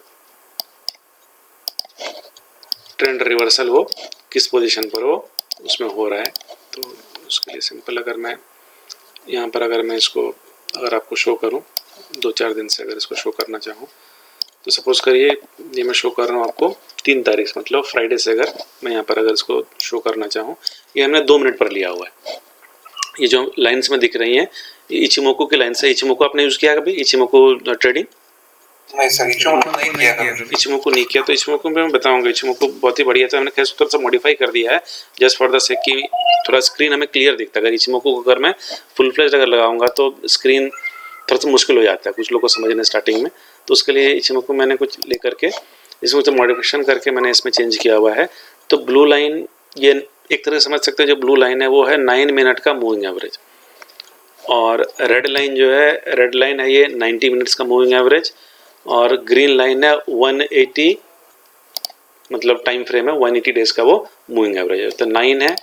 ट्रेंड रिवर्सल वो किस पोजीशन पर वो उसमें हो रहा है। तो उसके लिए सिंपल अगर मैं यहाँ पर अगर मैं इसको अगर आपको शो करूँ 2-4 दिन से अगर इसको शो करना चाहूँ, तो सपोज़ करिए ये मैं शो कर रहा हूँ आपको 3 तारीख मतलब फ्राइडे से अगर मैं यहाँ पर अगर इसको शो करना चाहूँ, ये हमने 2 मिनट पर लिया हुआ है। ये जो लाइन्स में दिख रही हैं ये इचिमोकू की लाइन से। इचिमोकू आपने यूज़ किया कभी इचिमोकू ट्रेडिंग? नहीं सर, इचिमोकू नहीं किया कभी। इचिमोकू नहीं किया तो इचिमोकू में मैं बताऊंगा। इचिमोकू बहुत ही बढ़िया था, मैंने खैर थोड़ा सा मॉडिफाई कर दिया है जस्ट फॉर द सेक कि थोड़ा स्क्रीन हमें क्लियर दिखता है। अगर इचिमोकू को अगर मैं फुल फ्लेज अगर लगाऊंगा तो स्क्रीन थोड़ा सा मुश्किल हो जाता है कुछ लोगों को समझने स्टार्टिंग में, तो उसके लिए इचिमोकू मैंने कुछ लेकर के इसमें कुछ मॉडिफिकेशन करके मैंने इसमें चेंज किया हुआ है। तो ब्लू लाइन ये एक तरह से समझ सकते हैं, जो ब्लू लाइन है वो है 9 मिनट का मूविंग एवरेज, और रेड लाइन जो है रेड लाइन है ये 90 मिनट्स का मूविंग एवरेज, और ग्रीन लाइन है 180 मतलब टाइम फ्रेम है 180 डेज का वो मूविंग एवरेज है। तो 9 है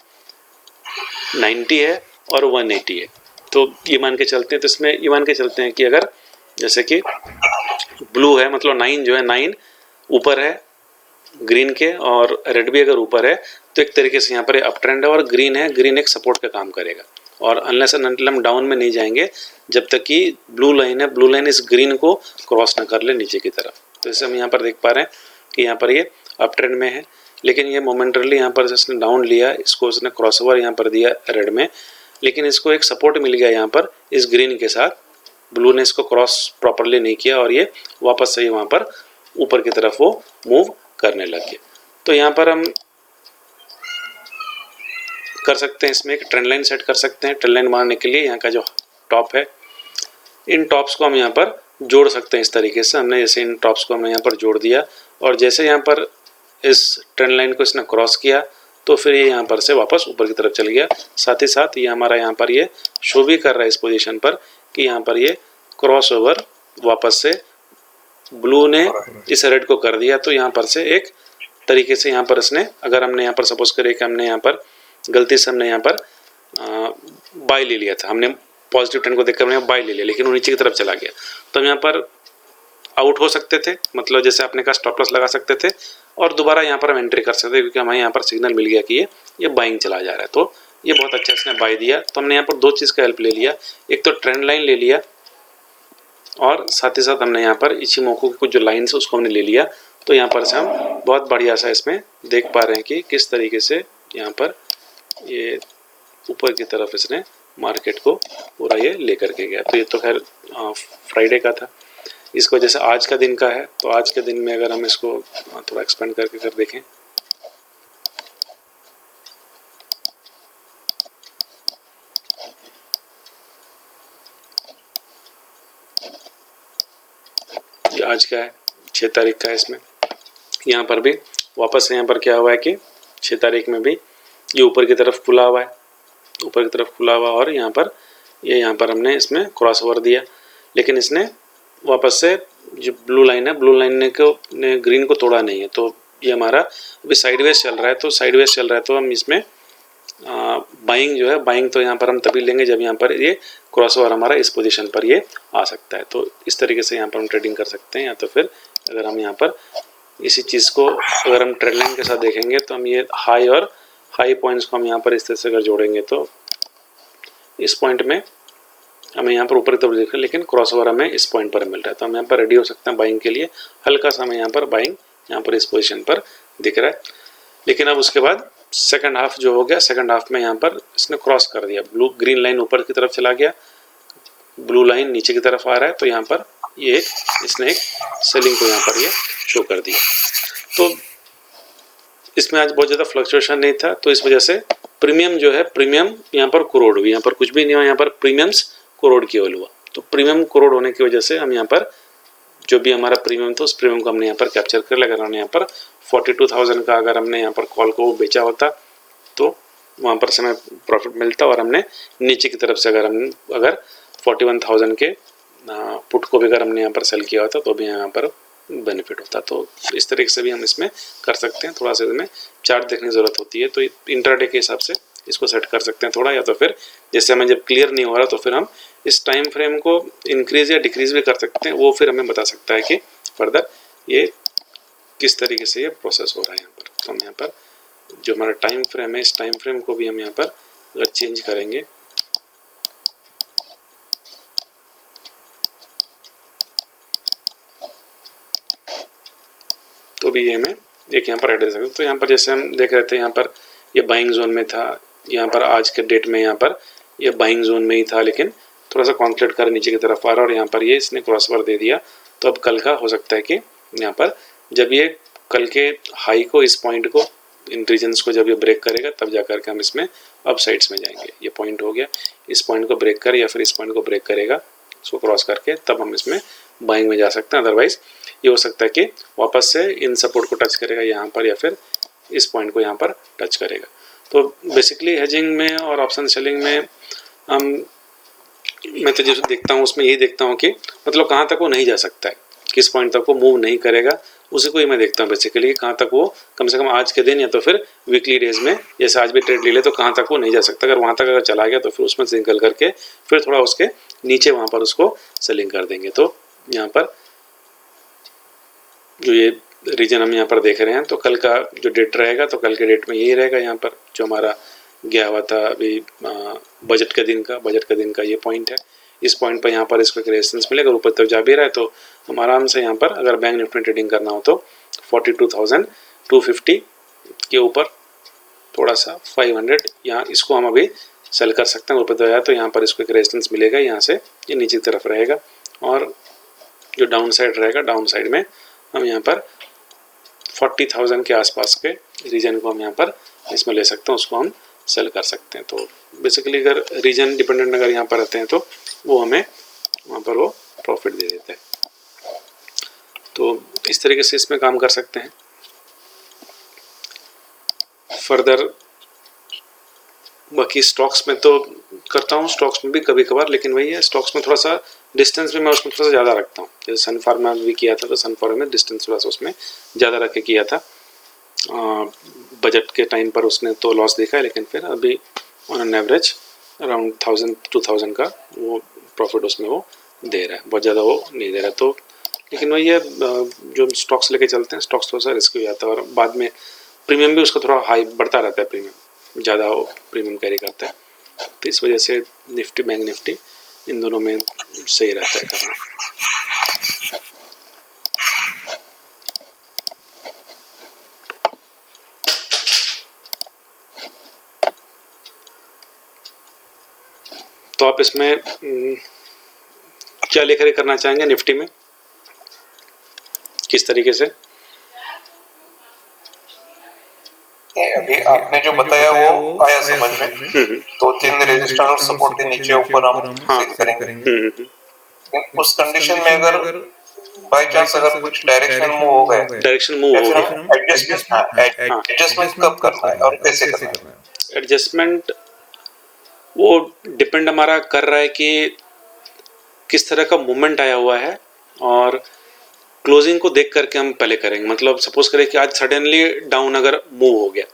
90 है और 180 है। तो ये मान के चलते हैं, तो इसमें ये मान के चलते हैं कि अगर जैसे कि ब्लू है मतलब 9 जो है 9 ऊपर है ग्रीन के, और रेड भी अगर ऊपर है तो एक तरीके से यहाँ पर अप ट्रेंड है, और ग्रीन है ग्रीन एक सपोर्ट का काम करेगा। और अनलेस एंड अनटिल हम डाउन में नहीं जाएंगे जब तक कि ब्लू लाइन है ब्लू लाइन इस ग्रीन को क्रॉस ना कर ले नीचे की तरफ। तो जैसे हम यहाँ पर देख पा रहे हैं कि यहाँ पर ये अप ट्रेंड में है, लेकिन ये मोमेंटरली यहाँ पर इसने डाउन लिया, इसको उसने क्रॉस ओवर यहाँ पर दिया रेड में, लेकिन इसको एक सपोर्ट मिल गया यहाँ पर इस ग्रीन के साथ। ब्लू ने इसको क्रॉस प्रॉपरली नहीं किया और ये वापस से ही वहाँ पर ऊपर की तरफ वो मूव करने लग गया। तो यहाँ पर हम कर सकते हैं इसमें एक ट्रेंड लाइन सेट कर सकते हैं। ट्रेंड लाइन मारने के लिए यहाँ का जो टॉप है, इन टॉप्स को हम यहाँ पर जोड़ सकते हैं इस तरीके से। हमने जैसे इन टॉप्स को हमने यहाँ पर जोड़ दिया, और जैसे यहाँ पर इस ट्रेंड लाइन को इसने क्रॉस किया तो फिर ये यहाँ पर से वापस ऊपर की तरफ चल गया। साथ ही साथ ये हमारा यहाँ पर ये शो भी कर रहा है इस पोजीशन पर कि यहाँ पर ये क्रॉस ओवर वापस से ब्लू ने इस रेड को कर दिया। तो यहाँ पर से एक तरीके से यहाँ पर इसने, अगर हमने यहाँ पर सपोज करें कि हमने यहाँ पर गलती से हमने यहाँ पर बाय ले लिया था, हमने पॉजिटिव ट्रेंड को देखकर हमने बाय ले लिया, लेकिन वो नीचे की तरफ चला गया, तो हम यहाँ पर आउट हो सकते थे, मतलब जैसे आपने कहा स्टॉप लॉस लगा सकते थे, और दोबारा यहाँ पर हम एंट्री कर सकते थे क्योंकि हमें यहाँ पर सिग्नल मिल गया कि ये बाइंग चला जा रहा है। तो ये बहुत अच्छा इसने बाय दिया। तो हमने यहाँ पर 2 चीज़ का हेल्प ले लिया, एक तो ट्रेंड लाइन ले लिया और साथ ही साथ हमने यहाँ पर इचिमोकू की कुछ जो लाइन्स है उसको हमने ले लिया। तो यहाँ पर से हम बहुत बढ़िया सा इसमें देख पा रहे हैं कि किस तरीके से यहाँ पर ये ऊपर की तरफ इसने मार्केट को पूरा ये लेकर के गया। तो ये तो खैर फ्राइडे का था। इसको जैसे आज का दिन का है, तो आज के दिन में अगर हम इसको थोड़ा एक्सपेंड करके कर देखें, ये आज का है 6 तारीख का है। इसमें यहाँ पर भी वापस से यहाँ पर क्या हुआ है कि 6 तारीख में भी ये ऊपर की तरफ खुला हुआ है, ऊपर की तरफ खुला हुआ, और यहाँ पर हमने इसमें क्रॉस ओवर दिया, लेकिन इसने वापस से जो ब्लू लाइन है ब्लू लाइन ने ग्रीन को तोड़ा नहीं है। तो ये हमारा अभी साइडवेज चल रहा है। तो साइडवेज चल रहा है तो हम इसमें बाइंग जो है, बाइंग तो यहाँ पर हम तभी लेंगे जब यहाँ पर ये क्रॉस ओवर हमारा इस पोजीशन पर ये आ सकता है। तो इस तरीके से यहाँ पर हम ट्रेडिंग कर सकते हैं। या तो फिर अगर हम यहाँ पर इसी चीज़ को अगर हम ट्रेंड लाइन के साथ देखेंगे तो हम ये हाई और हाई पॉइंट्स को हम यहाँ पर इस तरह से अगर जोड़ेंगे तो इस पॉइंट में हमें यहाँ पर ऊपर की तरफ दिख रहा है, लेकिन क्रॉसओवर हमें इस पॉइंट पर मिल रहा है, तो हम यहाँ पर रेडी हो सकते हैं बाइंग के लिए। हल्का सा हमें यहाँ पर बाइंग यहाँ पर इस पोजीशन पर दिख रहा है। लेकिन अब उसके बाद सेकंड हाफ जो हो गया, सेकंड हाफ में यहाँ पर इसने क्रॉस कर दिया, ब्लू ग्रीन लाइन ऊपर की तरफ चला गया, ब्लू लाइन नीचे की तरफ आ रहा है, तो यहाँ पर ये इसने एक सेलिंग को यहाँ पर ये शो कर दिया। तो इसमें आज बहुत ज़्यादा फ्लक्चुएशन नहीं था, तो इस वजह से प्रीमियम जो है, प्रीमियम यहाँ पर करोड़ हुई, यहाँ पर कुछ भी नहीं हुआ, यहाँ पर प्रीमियम्स करोड़ केवल हुआ। तो प्रीमियम करोड़ होने की वजह से हम यहाँ पर जो भी हमारा प्रीमियम था उस प्रीमियम को हमने यहाँ पर कैप्चर कर लिया। अगर हमने यहाँ पर 42,000 का अगर हमने यहाँ पर कॉल को बेचा होता तो वहाँ पर से हमें प्रॉफिट मिलता, और हमने नीचे की तरफ से अगर 41,000 के पुट को भी अगर हमने यहाँ पर सेल किया होता तो भी यहाँ पर बेनिफिट होता। तो इस तरीके से भी हम इसमें कर सकते हैं। थोड़ा सा इसमें चार्ट देखने की ज़रूरत होती है, तो इंट्राडे के हिसाब से इसको सेट कर सकते हैं थोड़ा, या तो फिर जैसे हमें जब क्लियर नहीं हो रहा तो फिर हम इस टाइम फ्रेम को इंक्रीज या डिक्रीज भी कर सकते हैं। वो फिर हमें बता सकता है कि फर्दर ये किस तरीके से ये प्रोसेस हो रहा है यहाँ पर। तो हम यहाँ पर जो हमारा टाइम फ्रेम है, इस टाइम फ्रेम को भी हम यहाँ पर अगर चेंज करेंगे तो भी ये हमें एक यहाँ पर ऐड कर सकते हैं। तो यहाँ पर जैसे हम देख रहे थे, यहाँ पर ये बाइंग जोन में था, यहाँ पर आज के डेट में यहाँ पर ये बाइंग जोन में ही था, लेकिन थोड़ा सा कॉन्फ्लिक्ट कर नीचे की तरफ आ रहा है, और यहाँ पर ये इसने क्रॉसओवर दे दिया। तो अब कल का हो सकता है कि यहाँ पर जब ये कल के हाई को, इस पॉइंट को, इन रीजन्स को जब ये ब्रेक करेगा तब जा करके हम इसमें अप साइड्स में जाएंगे। ये पॉइंट हो गया, इस पॉइंट को ब्रेक कर या फिर इस पॉइंट को ब्रेक करेगा, इसको क्रॉस करके तब हम इसमें बाइंग में जा सकते हैं। अदरवाइज ये हो सकता है कि वापस से इन सपोर्ट को टच करेगा यहाँ पर, या फिर इस पॉइंट को यहाँ पर टच करेगा। तो बेसिकली हेजिंग में और ऑप्शन सेलिंग में मैं तो जो देखता हूँ उसमें यही देखता हूँ कि मतलब कहाँ तक वो नहीं जा सकता है, किस पॉइंट तक वो मूव नहीं करेगा, उसी को ही मैं देखता हूँ बेसिकली, कि कहाँ तक वो कम से कम आज के दिन या तो फिर वीकली डेज में, जैसे आज भी ट्रेड ले ले तो कहाँ तक वो नहीं जा सकता। अगर वहाँ तक अगर चला गया तो फिर उसमें से निकल करके फिर थोड़ा उसके नीचे वहाँ पर उसको सेलिंग कर देंगे। तो यहाँ पर जो ये रीजन हम यहाँ पर देख रहे हैं, तो कल का जो डेट रहेगा तो कल के डेट में यही रहेगा। यहाँ पर जो हमारा गया हुआ था अभी बजट के दिन का ये पॉइंट है। इस पॉइंट पर यहाँ पर इसको एक रेजिस्टेंस मिलेगा, ऊपर तक जा भी रहा है तो हम आराम से यहाँ पर अगर बैंक निफ्टी में ट्रेडिंग करना हो तो 42,250 के ऊपर थोड़ा सा 500 यहाँ इसको हम अभी सेल कर सकते हैं। ऊपर तक आया तो यहाँ पर इसको एक रेजिस्टेंस मिलेगा, यहाँ से ये नीचे की तरफ रहेगा, और जो डाउन साइड रहेगा, डाउन साइड में हम यहाँ पर 40,000 के आसपास के रीजन को हम यहाँ पर इसमें ले सकते हैं, उसको हम सेल कर सकते हैं। तो बेसिकली अगर रीजन डिपेंडेंट अगर यहाँ पर रहते हैं तो वो हमें वहाँ पर वो प्रॉफिट दे देते हैं। तो इस तरीके से इसमें काम कर सकते हैं। फर्दर बाकी स्टॉक्स में तो करता हूँ, स्टॉक्स में भी कभी कभार, लेकिन वही है, स्टॉक्स में थोड़ा सा डिस्टेंस में मैं उसमें थोड़ा सा ज़्यादा रखता हूँ। जैसे सन फार्मा भी किया था तो सन फार्मा में डिस्टेंस थोड़ा सा उसमें ज़्यादा रख के किया था। बजट के टाइम पर उसने तो लॉस देखा है, लेकिन फिर अभी ऑन एन एवरेज अराउंड 1,000-2,000 का वो प्रॉफिट उसमें वो दे रहा है, बहुत ज़्यादा वो नहीं दे रहा। तो लेकिन वही है, जो स्टॉक्स लेके चलते हैं, स्टॉक्स थोड़ा सा रिस्क हो जाता है, और बाद में प्रीमियम भी उसका थोड़ा हाई बढ़ता रहता है, प्रीमियम ज़्यादा वो प्रीमियम कैरी करता है। तो इस वजह से निफ्टी, बैंक निफ्टी इन दोनों में सही रहता है करना। तो आप इसमें क्या लेकर करना चाहेंगे निफ्टी में, किस तरीके से? अभी आपने जो बताया वो आया समझ में। तो 3 रेजिस्टेंस और सपोर्ट के नीचे ऊपर हम सेल करेंगे। उस कंडीशन में अगर बाय चांस अगर कुछ डायरेक्शन मूव हो गया, एडजस्टमेंट कब करना है और कैसे करना है? एडजस्टमेंट वो डिपेंड हमारा कर रहा है कि किस तरह का मूवमेंट आया हुआ है, और क्लोजिंग को देख करके हम पहले करेंगे। मतलब सपोज करें कि आज सडनली डाउन अगर मूव हो गया,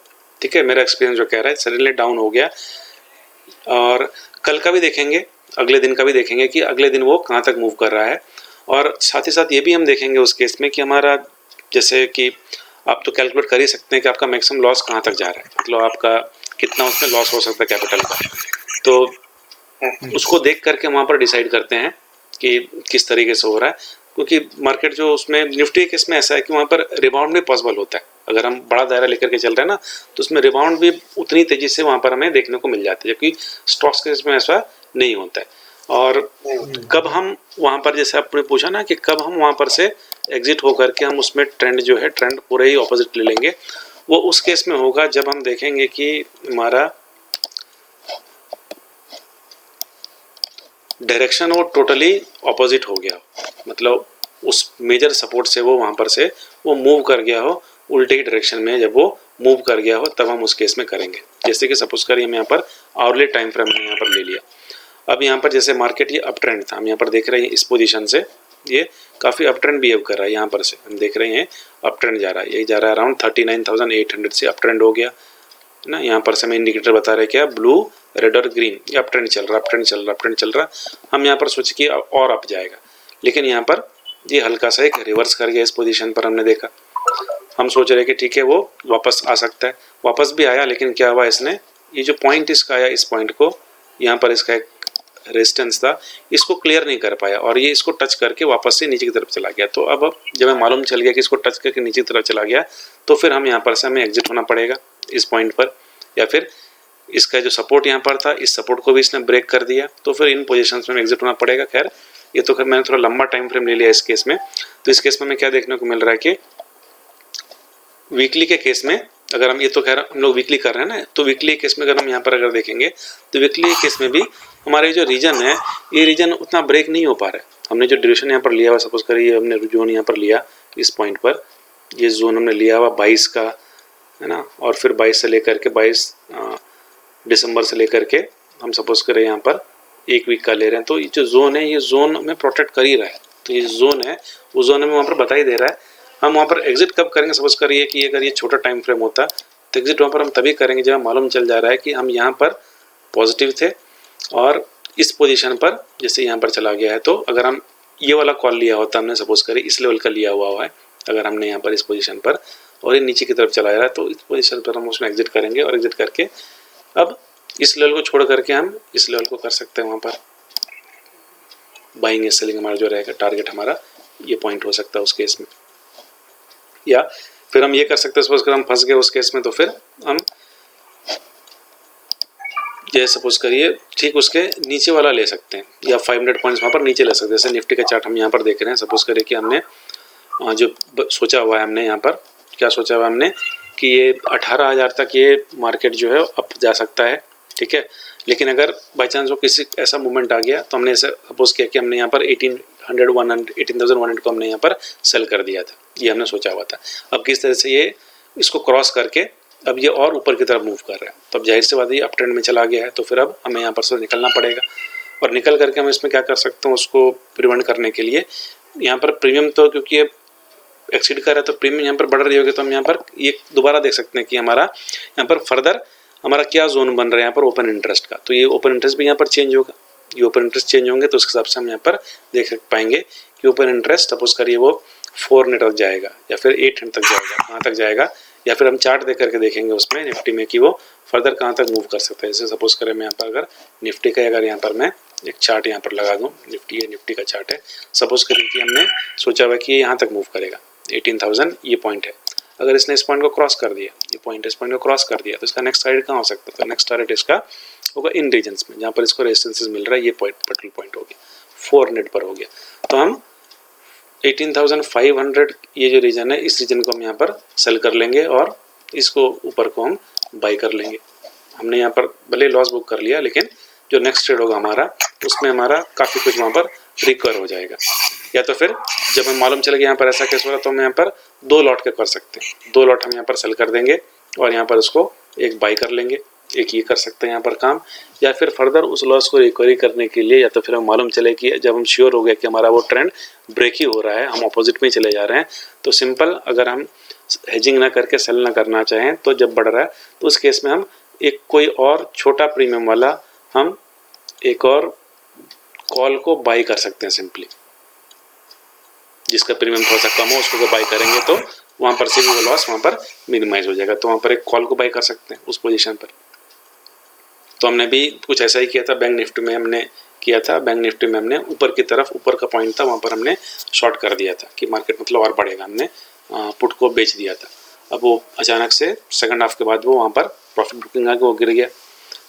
ठीक है, मेरा एक्सपीरियंस जो कह रहा है सडनली डाउन हो गया, और कल का भी देखेंगे, अगले दिन का भी देखेंगे कि अगले दिन वो कहाँ तक मूव कर रहा है, और साथ ही साथ ये भी हम देखेंगे उस केस में कि हमारा जैसे कि आप तो कैलकुलेट कर ही सकते हैं कि आपका मैक्सिमम लॉस कहाँ तक जा रहा है, मतलब आपका कितना उसमें लॉस हो सकता है कैपिटल का। तो उसको देख करके वहाँ पर डिसाइड करते हैं कि किस तरीके से हो रहा है, क्योंकि मार्केट जो उसमें निफ्टी केस में ऐसा है कि वहाँ पर रिबाउंड भी पॉसिबल होता है। अगर हम बड़ा दायरा लेकर के चल रहे हैं ना, तो उसमें रिबाउंड भी उतनी तेजी से वहाँ पर हमें देखने को मिल जाती है, जबकि स्टॉक्स केस में ऐसा नहीं होता है। और कब हम वहाँ पर, जैसे आपने पूछा ना कि कब हम वहाँ पर से एग्जिट होकर के हम उसमें ट्रेंड जो है ट्रेंड पूरा ही ऑपोजिट ले लेंगे, वो उस केस में होगा जब हम देखेंगे कि हमारा डायरेक्शन वो टोटली ऑपोजिट हो गया, मतलब उस मेजर सपोर्ट से वो वहाँ पर से वो मूव कर गया हो उल्टे की डायरेक्शन में, जब वो मूव कर गया हो तब हम उस केस में करेंगे। जैसे कि सपोज करिए हम यहाँ पर आवरली टाइम फ्रेम में यहाँ पर ले लिया, अब यहाँ पर जैसे मार्केट ये अप ट्रेंड था, हम यहाँ पर देख रहे हैं इस पोजीशन से ये काफ़ी अप ट्रेंड बिहेव कर रहा है, यहाँ पर से हम देख रहे हैं अप ट्रेंड जा रहा है, ये जा रहा है अराउंड 39,800 से अप ट्रेंड हो गया है ना। यहाँ पर से हमें इंडिकेटर बता रहे क्या, ब्लू रेड और ग्रीन, ये अप ट्रेंड चल रहा, अप ट्रेंड चल रहा, अप ट्रेंड चल रहा। हम यहाँ पर सोचे कि और अप जाएगा, लेकिन यहाँ पर ये हल्का सा एक रिवर्स कर गया इस पोजीशन पर, हमने देखा। हम सोच रहे कि ठीक है वो वापस आ सकता है, वापस भी आया, लेकिन क्या हुआ, इसने ये जो पॉइंट इसका आया, इस पॉइंट को यहाँ पर इसका एक रेजिस्टेंस था, इसको क्लियर नहीं कर पाया और ये इसको टच करके वापस से नीचे की तरफ चला गया। तो अब जब हमें मालूम चल गया कि इसको टच करके नीचे की तरफ चला गया, तो फिर हम यहाँ पर से हमें एग्जिट होना पड़ेगा इस पॉइंट पर, या फिर इसका जो सपोर्ट यहाँ पर था इस सपोर्ट को भी इसने ब्रेक कर दिया, तो फिर इन पोजीशंस में एग्जिट होना पड़ेगा। खैर ये तो खैर मैंने थोड़ा लंबा टाइम फ्रेम ले लिया इस केस में। तो इस केस में हमें क्या देखने को मिल रहा है कि वीकली के केस में, अगर हम ये तो खैर हम लोग वीकली कर रहे हैं ना, तो वीकली केस में अगर हम यहाँ पर अगर देखेंगे तो वीकली केस में भी हमारे जो रीजन है, ये रीजन उतना ब्रेक नहीं हो पा रहा है। हमने जो ड्यूरेशन यहाँ पर लिया हुआ, सपोज करिए हमने जोन यहाँ पर लिया इस पॉइंट पर, ये जोन हमने लिया हुआ 22 का है ना, और फिर 22 से लेकर के 22 दिसंबर से लेकर के हम सपोज करें यहाँ पर एक वीक का ले रहे हैं, तो ये जो जोन है ये जोन हमें प्रोटेक्ट कर ही रहा है। तो ये जोन है, उस जोन में वहाँ पर बता ही दे रहा है। हम वहाँ पर एग्जिट कब करेंगे, सपोज करिए कि अगर ये छोटा टाइम फ्रेम होता तो एग्जिट वहाँ पर हम तभी करेंगे जब मालूम चल जा रहा है कि हम यहाँ पर पॉजिटिव थे और इस पोजीशन पर जैसे यहाँ पर चला गया है। तो अगर हम ये वाला कॉल लिया होता, हमने सपोज करिए इस लेवल का लिया हुआ है, अगर हमने यहाँ पर इस पोजीशन पर और ये नीचे की तरफ चला जा रहा है, तो इस पोजीशन पर हम उसमें एग्जिट करेंगे और एग्जिट करके अब इस लेवल को छोड़ करके हम इस लेवल को कर सकते हैं, वहाँ पर बाइंग या सेलिंग हमारा जो रहेगा टारगेट हमारा ये पॉइंट हो सकता है उस केस में। या फिर हम ये कर सकते हैं, सपोज कर हम फंस गए उस केस में, तो फिर हम ये सपोज करिए ठीक उसके नीचे वाला ले सकते हैं या 500 पॉइंट्स वहाँ पर नीचे ले सकते हैं। जैसे निफ्टी का चार्ट हम यहाँ पर देख रहे हैं, सपोज करिए कि हमने जो सोचा हुआ है, हमने यहाँ पर क्या सोचा हुआ है हमने कि ये 18,000 तक ये मार्केट जो है अप जा सकता है, ठीक है। लेकिन अगर बाई चांस वो किसी ऐसा मूवमेंट आ गया तो हमने ऐसा सपोज किया कि हमने यहाँ पर 18,100 को हमने यहाँ पर सेल कर दिया था, ये हमने सोचा हुआ था। अब किस तरह से ये इसको क्रॉस करके अब ये और ऊपर की तरफ मूव कर रहा है, तो अब जाहिर सी बात ये अप ट्रेंड में चला गया है, तो फिर अब हमें यहाँ पर से निकलना पड़ेगा। और निकल करके हम इसमें क्या कर सकते हैं, उसको प्रिवेंट करने के लिए यहाँ पर प्रीमियम तो क्योंकि ये एक्सीड कर रहा है तो प्रीमियम यहाँ पर बढ़ रही होगी, तो हम यहाँ पर ये दोबारा देख सकते हैं कि हमारा यहाँ पर फर्दर हमारा क्या जोन बन रहा है यहाँ पर ओपन इंटरेस्ट का। तो ये ओपन इंटरेस्ट भी यहाँ पर चेंज होगा, ये ओपन इंटरेस्ट चेंज होंगे तो उसके हिसाब से हम यहाँ पर देख पाएंगे कि ओपन इंटरेस्ट सपोज करिए वो 400 तक जाएगा या फिर 800 तक जाएगा, कहाँ तक जाएगा, या फिर हम चार्ट देख करके देखेंगे उसमें निफ्टी में कि वो फर्दर कहाँ तक मूव कर सकता है। जैसे सपोज करें मैं यहाँ पर अगर निफ्टी का अगर यहाँ पर मैं एक चार्ट यहाँ पर लगा दूँ, निफ्टी का चार्ट है, सपोज करें कि हमने सोचा हुआ कि ये यहाँ तक मूव करेगा 18,000 ये पॉइंट है। अगर इसने इस पॉइंट को क्रॉस कर दिया, ये पॉइंट इस पॉइंट को क्रॉस कर दिया, तो इसका नेक्स्ट टारगेट कहाँ हो सकता है, तो नेक्स्ट टारगेट इसका होगा इन रीजन्स में जहाँ पर इसको रेजिस्टेंसेस मिल रहा है, ये पर्टिकुलर पॉइंट हो गया 400 पर हो गया। तो हम 18,500 ये जो रीजन है, इस रीजन को हम यहाँ पर सेल कर लेंगे और इसको ऊपर को हम बाई कर लेंगे। हमने यहाँ पर भले लॉस बुक कर लिया, लेकिन जो नेक्स्ट ट्रेड होगा हमारा उसमें हमारा काफ़ी कुछ वहाँ पर रिकवर हो जाएगा। या तो फिर जब हमें मालूम चलेगा यहाँ पर ऐसा केस हो रहा, तो हम यहाँ पर 2 लॉट के कर सकते हैं, 2 लॉट हम यहाँ पर सेल कर देंगे और यहाँ पर उसको एक बाई कर लेंगे, एक ये कर सकते हैं यहाँ पर काम। या फिर फर्दर उस लॉस को रिकवरी करने के लिए, या तो फिर हम मालूम चले कि जब हम श्योर हो गया कि हमारा वो ट्रेंड ब्रेक ही हो रहा है, हम अपोजिट में ही चले जा रहे हैं, तो सिंपल अगर हम हेजिंग ना करके सेल ना करना चाहें तो जब बढ़ रहा है तो उस केस में हम एक कोई और छोटा प्रीमियम वाला हम एक और कॉल को बाई कर सकते हैं सिंपली। जिसका प्रीमियम थोड़ा सा कम हो उसको अगर बाई करेंगे तो वहाँ पर से भी वो लॉस वहाँ पर मिनिमाइज हो जाएगा। तो वहाँ पर एक कॉल को बाई कर सकते हैं उस पोजीशन पर। तो हमने भी कुछ ऐसा ही किया था, बैंक निफ्टी में हमने किया था। बैंक निफ्टी में हमने ऊपर की तरफ, ऊपर का पॉइंट था वहाँ पर हमने शॉर्ट कर दिया था कि मार्केट मतलब और बढ़ेगा, हमने पुट को बेच दिया था। अब वो अचानक से सेकंड हाफ के बाद वो वहाँ पर प्रॉफिट बुकिंग आके वो गिर गया।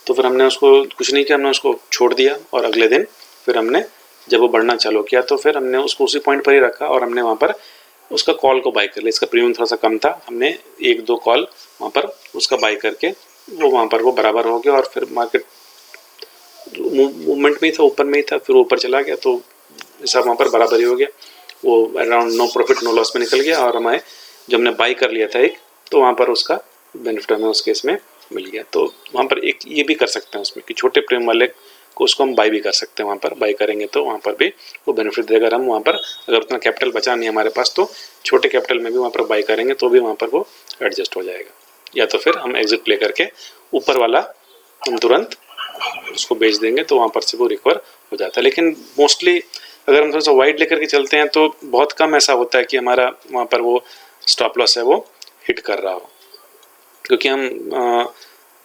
तो फिर हमने उसको कुछ नहीं किया, हमने उसको छोड़ दिया और अगले दिन फिर हमने जब वो बढ़ना चालू किया तो फिर हमने उसको उसी पॉइंट पर ही रखा और हमने वहाँ पर उसका कॉल को बाई कर लिया। इसका प्रीमियम थोड़ा सा कम था, हमने 1-2 कॉल वहाँ पर उसका बाई करके वो वहाँ पर वो बराबर हो गया और फिर मार्केट मूवमेंट में ही था, ऊपर में ही था, फिर ऊपर चला गया तो सब वहाँ पर बराबर ही हो गया। वो around no profit no loss में निकल गया और हमें जब हमने बाई कर लिया था एक, तो वहाँ पर उसका बेनिफिट हमें उस केस में मिल गया। तो वहाँ पर एक ये भी कर सकते हैं उसमें कि छोटे प्रीमियम वाले को उसको हम बाई भी कर सकते हैं। वहाँ पर बाई करेंगे तो वहाँ पर भी वो बेनिफिट देगा। अगर हम वहाँ पर अगर उतना कैपिटल बचा नहीं हमारे पास तो छोटे कैपिटल में भी वहाँ पर बाई करेंगे तो भी वहाँ पर वो एडजस्ट हो जाएगा। या तो फिर हम एग्जिट प्ले करके ऊपर वाला हम तुरंत उसको बेच देंगे तो वहाँ पर से वो रिकवर हो जाता है। लेकिन मोस्टली अगर हम थोड़ा सा वाइड लेकर के चलते हैं तो बहुत कम ऐसा होता है कि हमारा वहाँ पर वो स्टॉप लॉस है वो हिट कर रहा हो, क्योंकि हम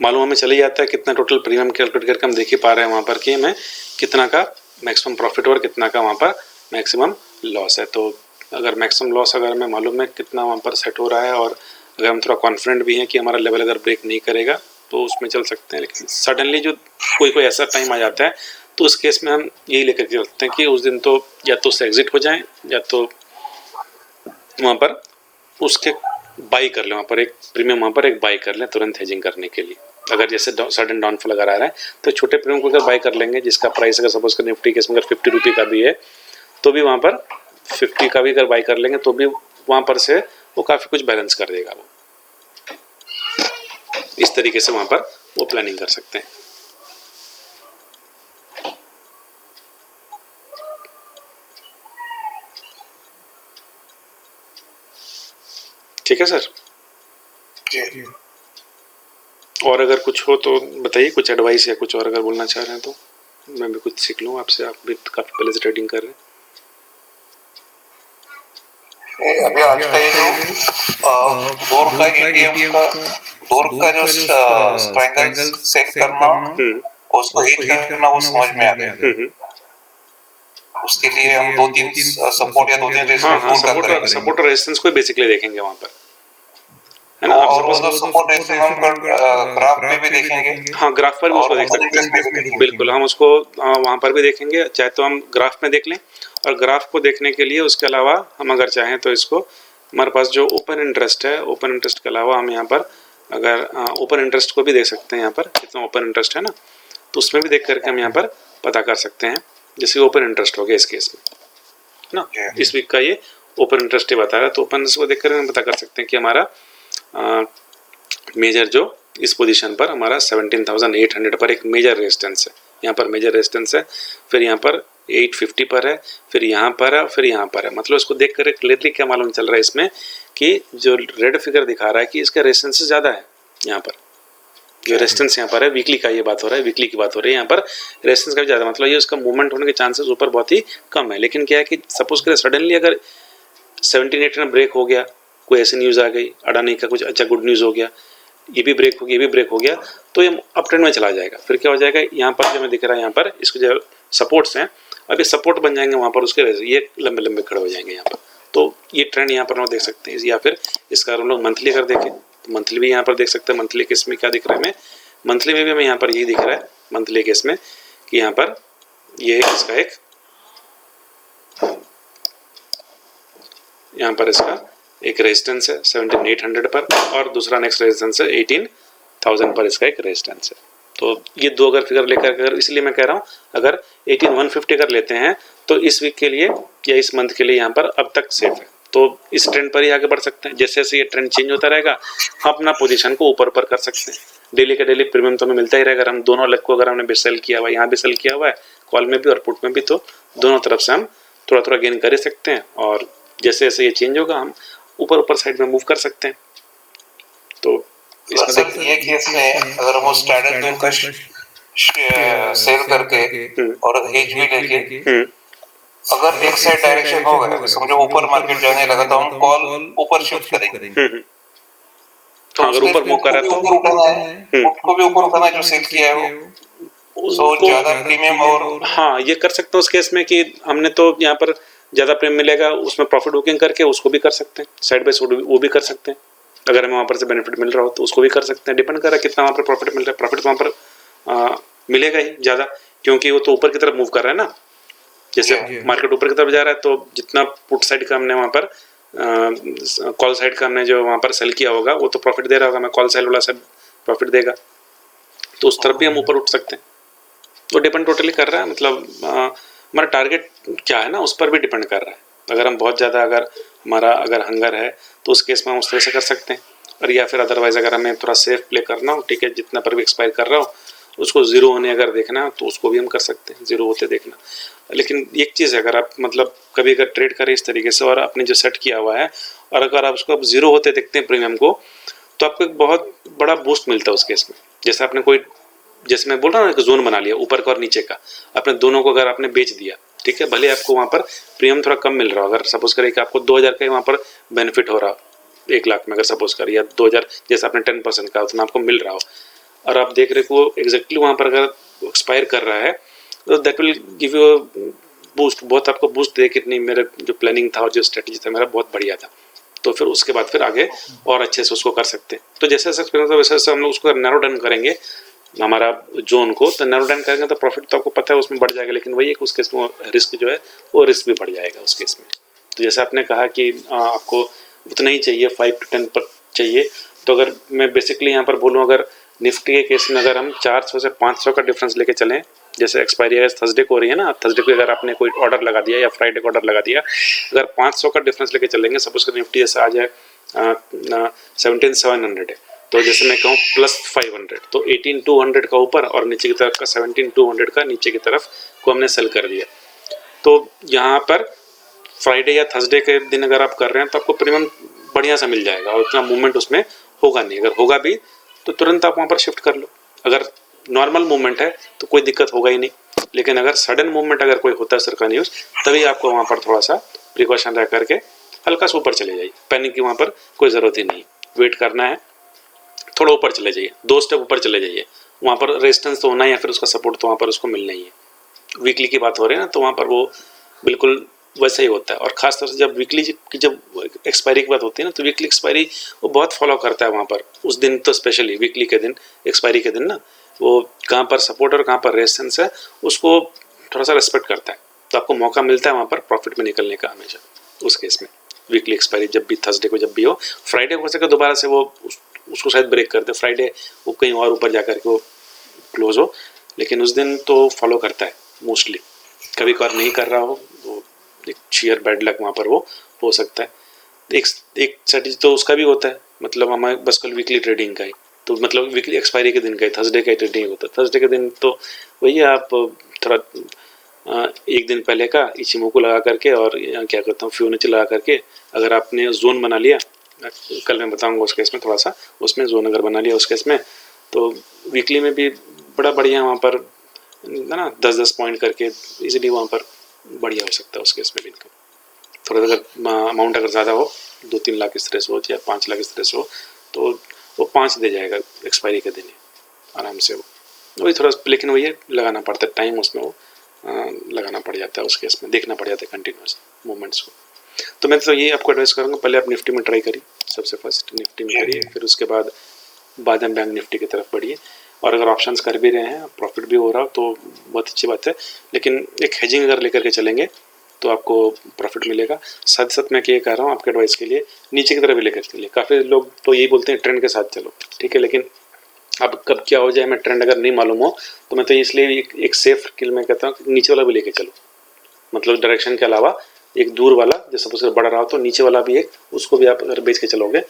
मालूम हमें चले जाता है कितना टोटल प्रीमियम कैलकुलेट करके हम देख ही पा रहे हैं वहाँ पर कि हमें कितना का मैक्सिमम प्रॉफिट और कितना का वहाँ पर मैक्सिमम लॉस है। तो अगर मैक्सिमम लॉस अगर हमें मालूम है कितना वहाँ पर सेट हो रहा है और अगर हम थोड़ा कॉन्फिडेंट भी हैं कि हमारा लेवल अगर ब्रेक नहीं करेगा तो उसमें चल सकते हैं। लेकिन सडनली जो कोई ऐसा टाइम आ जाता है तो उस केस में हम यही लेकर के चलते हैं कि उस दिन तो या तो उससे एग्जिट हो जाएं या तो वहाँ पर उसके बाई कर लें, वहाँ पर एक प्रीमियम वहाँ पर एक बाई कर लें तुरंत हेजिंग करने के लिए। अगर जैसे सडन डाउनफॉल अगर आ रहा है तो छोटे प्रीमियम को अगर बाई कर लेंगे जिसका प्राइस अगर सपोज कर निफ्टी केस में अगर 50 रुपये का भी है तो भी वहाँ पर 50 का भी अगर बाई कर लेंगे तो भी वहाँ पर से वो काफ़ी कुछ बैलेंस कर देगा। वो इस तरीके से वहाँ पर वो प्लानिंग कर सकते हैं। ठीक है सर जी। और अगर कुछ हो तो बताइए, कुछ एडवाइस या कुछ और अगर बोलना चाह रहे हैं तो मैं भी कुछ सीख लूँ आपसे। आप भी काफ़ी पहले से ट्रेडिंग कर रहे हैं। अभी आज का ये जो डोर का एटीएम का डोर का जो ट्रायंगल सेट करना उसको हिट करना वो समझ में आ गया। उसके लिए हम 2-3 सपोर्ट या 2-3 रेजिस्टेंस सपोर्ट और रेजिस्टेंस को बेसिकली देखेंगे वहाँ पर, है ना। और वो सपोर्ट रेजिस्टेंस हम ग्राफ पे भी देखेंगे। हाँ, ग्राफ पर भी उसको देख सकते हैं, बिल्कुल। हम उसको वहाँ पर भी देखेंगे, चाहे तो हम ग्राफ में देख लें और ग्राफ को देखने के लिए उसके अलावा हम अगर चाहें तो इसको हमारे पास जो ओपन इंटरेस्ट है, ओपन इंटरेस्ट के अलावा हम यहाँ पर अगर ओपन इंटरेस्ट को भी देख सकते हैं। यहाँ पर कितना ओपन इंटरेस्ट है ना, तो उसमें भी देख करके हम यहाँ पर पता कर सकते हैं। जैसे ओपन इंटरेस्ट हो गया इस केस में ना, इस वीक का ये ओपन इंटरेस्ट ही बता रहा है, तो ओपन इंटरेस्ट को देख कर हम पता कर सकते हैं कि हमारा मेजर जो इस पोजीशन पर हमारा 17,800 पर एक मेजर रेजिस्टेंस है। यहाँ पर मेजर रेजिस्टेंस है, फिर यहाँ पर 850 पर है, फिर यहाँ पर है, फिर यहाँ पर है। मतलब इसको देख कर क्लियरली क्या मालूम चल रहा है इसमें कि जो रेड फिगर दिखा रहा है कि इसका रेजिस्टेंस ज़्यादा है। यहाँ पर जो रेजिस्टेंस यहाँ पर है, वीकली का ये बात हो रहा है, वीकली की बात हो रही है। यहाँ पर रेजिस्टेंस का भी ज़्यादा, मतलब ये उसका मूवमेंट होने के चांसेस ऊपर बहुत ही कम है। लेकिन क्या है कि सपोज करें सडनली अगर 17-18 ब्रेक हो गया, कोई ऐसी न्यूज़ आ गई, अडानी का कुछ अच्छा गुड न्यूज़ हो गया, ये भी ब्रेक हो गया, ये भी ब्रेक हो गया, तो ये अप ट्रेंड में चला जाएगा। फिर क्या हो जाएगा, यहाँ पर जो हमें दिख रहा है यहाँ पर इसके जो सपोर्ट्स हैं, अब ये सपोर्ट बन जाएंगे वहाँ पर, उसके ये लंबे लंबे खड़े हो जाएंगे यहाँ पर। तो ये ट्रेंड यहाँ पर हम देख सकते हैं। या फिर इसका हम लोग मंथली अगर देखें तो मंथली भी यहाँ पर देख सकते हैं। मंथली केस में क्या दिख रहा है हमें, मंथली में भी हमें यहाँ पर यही दिख रहा है मंथली केस में कि यहाँ पर ये इसका एक यहाँ पर इसका एक रेजिस्टेंस है 17,800 पर और दूसरा नेक्स्ट रेजिस्टेंस है 18,000 पर, इसका एक रेजिस्टेंस है। तो ये दो अगर फिगर लेकर, अगर इसलिए मैं कह रहा हूँ अगर 18,150 कर लेते हैं तो इस वीक के लिए या इस मंथ के लिए यहाँ पर अब तक सेफ है। तो इस ट्रेंड पर ही आगे बढ़ सकते हैं। जैसे जैसे ये ट्रेंड चेंज होता रहेगा हम अपना पोजीशन को ऊपर ऊपर कर सकते हैं। डेली का डेली प्रीमियम तो हमें मिलता ही रहेगा। अगर हम दोनों लेग को अगर हमने भी सेल किया हुआ है, यहाँ भी सेल किया हुआ है, कॉल में भी और पुट में भी, तो दोनों तरफ से हम थोड़ा थोड़ा गेन कर ही सकते हैं। और जैसे जैसे ये चेंज होगा हम ऊपर ऊपर साइड में मूव कर सकते हैं। तो सर ये केस में अगर हम स्टैंडर्ड दूर का सेल करके और हेज भी लेके अगर एक साइड डायरेक्शन हो गया, समझो ऊपर मार्केट जाने लगा तो हम कॉल ऊपर शिफ्ट करेंगे। तो हाँ, अगर ऊपर मूव कर रहा है तो ऊपर उठाना है, पुट को भी ऊपर उठाना है जो सेल किया है वो। सो ज्यादा प्रीमियम और हाँ, ये कर सकते हैं उस केस में कि हमने तो यहाँ पर ज़्यादा प्रीमियम मिलेगा, उसमें प्रॉफिट बुकिंग करके उसको भी कर सकते हैं, साइड बाय साइड वो भी कर सकते हैं। अगर हमें वहाँ पर से बेनिफिट मिल रहा हो तो उसको भी कर सकते हैं, डिपेंड कर रहा है कितना वहाँ पर प्रॉफिट मिल रहा है। प्रॉफिट वहाँ पर मिलेगा ही ज़्यादा, क्योंकि वो तो ऊपर की तरफ मूव कर रहा है ना। जैसे मार्केट ऊपर की तरफ जा रहा है तो जितना पुट साइड का हमने वहाँ पर कॉल साइड का हमने जो वहाँ पर सेल किया होगा वो तो प्रॉफिट दे रहा होगा, हमें कॉल साइड वाला सब प्रॉफिट देगा, तो उस तरफ भी हम ऊपर उठ सकते हैं। तो डिपेंड टोटली कर रहा है, मतलब हमारा टारगेट क्या है ना उस पर भी डिपेंड कर रहा है। अगर हम बहुत ज़्यादा अगर हंगर है तो उस केस में हम उस तरह से कर सकते हैं, और या फिर अदरवाइज़ अगर हमें थोड़ा सेफ प्ले करना हो, ठीक है, जितना पर भी एक्सपायर कर रहा हो उसको ज़ीरो होने अगर देखना है तो उसको भी हम कर सकते हैं, ज़ीरो होते देखना। लेकिन एक चीज़ है, अगर आप मतलब कभी अगर ट्रेड करें इस तरीके से और आपने जो सेट किया हुआ है और अगर आप उसको ज़ीरो होते देखते हैं प्रीमियम को, तो आपको एक बहुत बड़ा बूस्ट मिलता है उस केस में। जैसे आपने कोई, जैसे मैं बोल रहा हूँ एक जोन बना लिया ऊपर का और नीचे का, आपने दोनों को अगर आपने बेच दिया, ठीक है, भले आपको वहाँ पर प्रीमियम थोड़ा कम मिल रहा हो, अगर सपोज करें कि आपको 2000 का वहाँ पर बेनिफिट हो रहा हो 1 लाख में, अगर सपोज करें, या 2000 जैसे आपने 10% का उतना आपको मिल रहा हो, और आप देख रहे हो वो एग्जैक्टली वहाँ पर अगर एक्सपायर कर रहा है तो that will give you boost, बहुत आपको बूस्ट दे कितनी मेरा जो प्लानिंग था और जो स्ट्रेटजी था मेरा बहुत बढ़िया था, तो फिर उसके बाद फिर आगे और अच्छे से उसको कर सकते हैं। तो जैसे जैसे एक्सपीरियंस वैसे वैसे हम लोग उसको नैरो डाउन करेंगे हमारा जोन को, तो नैरो डाउन करेंगे तो प्रॉफिट तो आपको पता है उसमें बढ़ जाएगा, लेकिन वही है कि उस केस में रिस्क जो है वो रिस्क भी बढ़ जाएगा उस केस में। तो जैसे आपने कहा कि आपको उतना ही चाहिए 5 to 10 पर चाहिए, तो अगर मैं बेसिकली यहाँ पर बोलूँ, अगर निफ्टी के केस में अगर हम 400 से 500 का डिफरेंस लेके चलें, जैसे एक्सपायरी अगर थर्सडे को हो रही है ना, थर्सडे को अगर आपने कोई ऑर्डर लगा दिया या फ्राइडे को ऑर्डर लगा दिया, अगर 500 का डिफरेंस लेके चलेंगे, सपोज कर निफ्टी जैसे आज है 17,700 है, तो जैसे मैं कहूँ प्लस 500, तो 18,200 का ऊपर और नीचे की तरफ का 17,200 का नीचे की तरफ को हमने सेल कर दिया। तो यहाँ पर फ्राइडे या थर्सडे के दिन अगर आप कर रहे हैं तो आपको प्रीमियम बढ़िया सा मिल जाएगा और उतना मूवमेंट उसमें होगा नहीं, अगर होगा भी तो तुरंत आप वहाँ पर शिफ्ट कर लो। अगर नॉर्मल मूवमेंट है तो कोई दिक्कत होगा ही नहीं, लेकिन अगर सडन मूवमेंट अगर कोई होता है सरकार न्यूज़, तभी आपको वहाँ पर थोड़ा सा प्रिकॉशन रह करके हल्का सा ऊपर चले जाइए, पैनिक की वहाँ पर कोई ज़रूरत ही नहीं, वेट करना है, थोड़ा ऊपर चले जाइए, 2 स्टेप ऊपर चले जाइए, वहाँ पर रेजिस्टेंस तो होना है या फिर उसका सपोर्ट तो वहाँ पर उसको मिलना ही है। वीकली की बात हो रही है ना, तो वहाँ पर वो बिल्कुल वैसा ही होता है, और खासतौर से जब वीकली की जब एक्सपायरी की बात होती है ना, तो वीकली एक्सपायरी वो बहुत फॉलो करता है वहाँ पर उस दिन, तो स्पेशली वीकली के दिन, एक्सपायरी के दिन ना, वो कहाँ पर सपोर्ट और कहाँ पर रेजिस्टेंस है उसको थोड़ा सा रेस्पेक्ट करता है, तो आपको मौका मिलता है वहाँ पर प्रॉफिट में निकलने का हमेशा उस केस में। वीकली एक्सपायरी जब भी थर्सडे को जब भी हो, फ्राइडे हो सके दोबारा से वो उसको शायद ब्रेक कर दे, फ्राइडे वो कहीं और ऊपर जा कर के वो क्लोज हो, लेकिन उस दिन तो फॉलो करता है मोस्टली, कभी कभार नहीं कर रहा हो, वो एक शेयर बैड लक वहाँ पर वो हो सकता है। एक स्ट्रेटजी तो उसका भी होता है, मतलब हमारे बस कल वीकली ट्रेडिंग का ही, तो मतलब वीकली एक्सपायरी के दिन का ही थर्सडे का ही ट्रेडिंग होता है। थर्सडे के दिन तो वही आप थोड़ा एक दिन पहले का इचिमोको लगा करके और क्या करता हूँ फियोनाची लगा करके, अगर आपने जोन बना लिया, कल मैं बताऊंगा उस केस में थोड़ा सा, उसमें जोन अगर बना लिया उस केस में, तो वीकली में भी बड़ा बढ़िया वहाँ पर ना 10-10 पॉइंट करके इजीली वहाँ पर बढ़िया हो सकता है उस केस में भी इनकम। थोड़ा अगर अमाउंट अगर ज़्यादा हो, 2-3 लाख इस तरह से हो या 5 लाख इस तरह से हो, तो वो 5 दे जाएगा एक्सपायरी के दिन ही आराम से वो, वही थोड़ा, लेकिन वही लगाना पड़ता है टाइम, उसमें वो लगाना पड़ जाता है उस केस में, देखना पड़ जाता है कंटिन्यूस मूवमेंट्स को। तो मैं तो ये आपको एडवाइस करूँगा, पहले आप निफ्टी में ट्राई करिए, सबसे फर्स्ट निफ्टी में करिए, फिर उसके बाद बादम बैंक निफ्टी की तरफ बढ़िए, और अगर ऑप्शंस कर भी रहे हैं, प्रॉफिट भी हो रहा हो तो बहुत अच्छी बात है, लेकिन एक हेजिंग अगर लेकर के चलेंगे तो आपको प्रॉफिट मिलेगा। साथ साथ मैं ये कह रहा हूँ आपके एडवाइस के लिए, नीचे की तरफ भी लेकर चलिए। काफ़ी लोग तो यही बोलते हैं ट्रेंड के साथ चलो, ठीक है, लेकिन अब कब क्या हो जाए हमें ट्रेंड अगर नहीं मालूम हो, तो मैं तो इसलिए एक सेफ किल मैं कहता हूँ नीचे वाला भी लेके चलो, मतलब डायरेक्शन के अलावा एक दूर वाला, जैसे सपोज बढ़ रहा हो तो नीचे वाला भी एक, उसको भी आप अगर बेच के चलोगे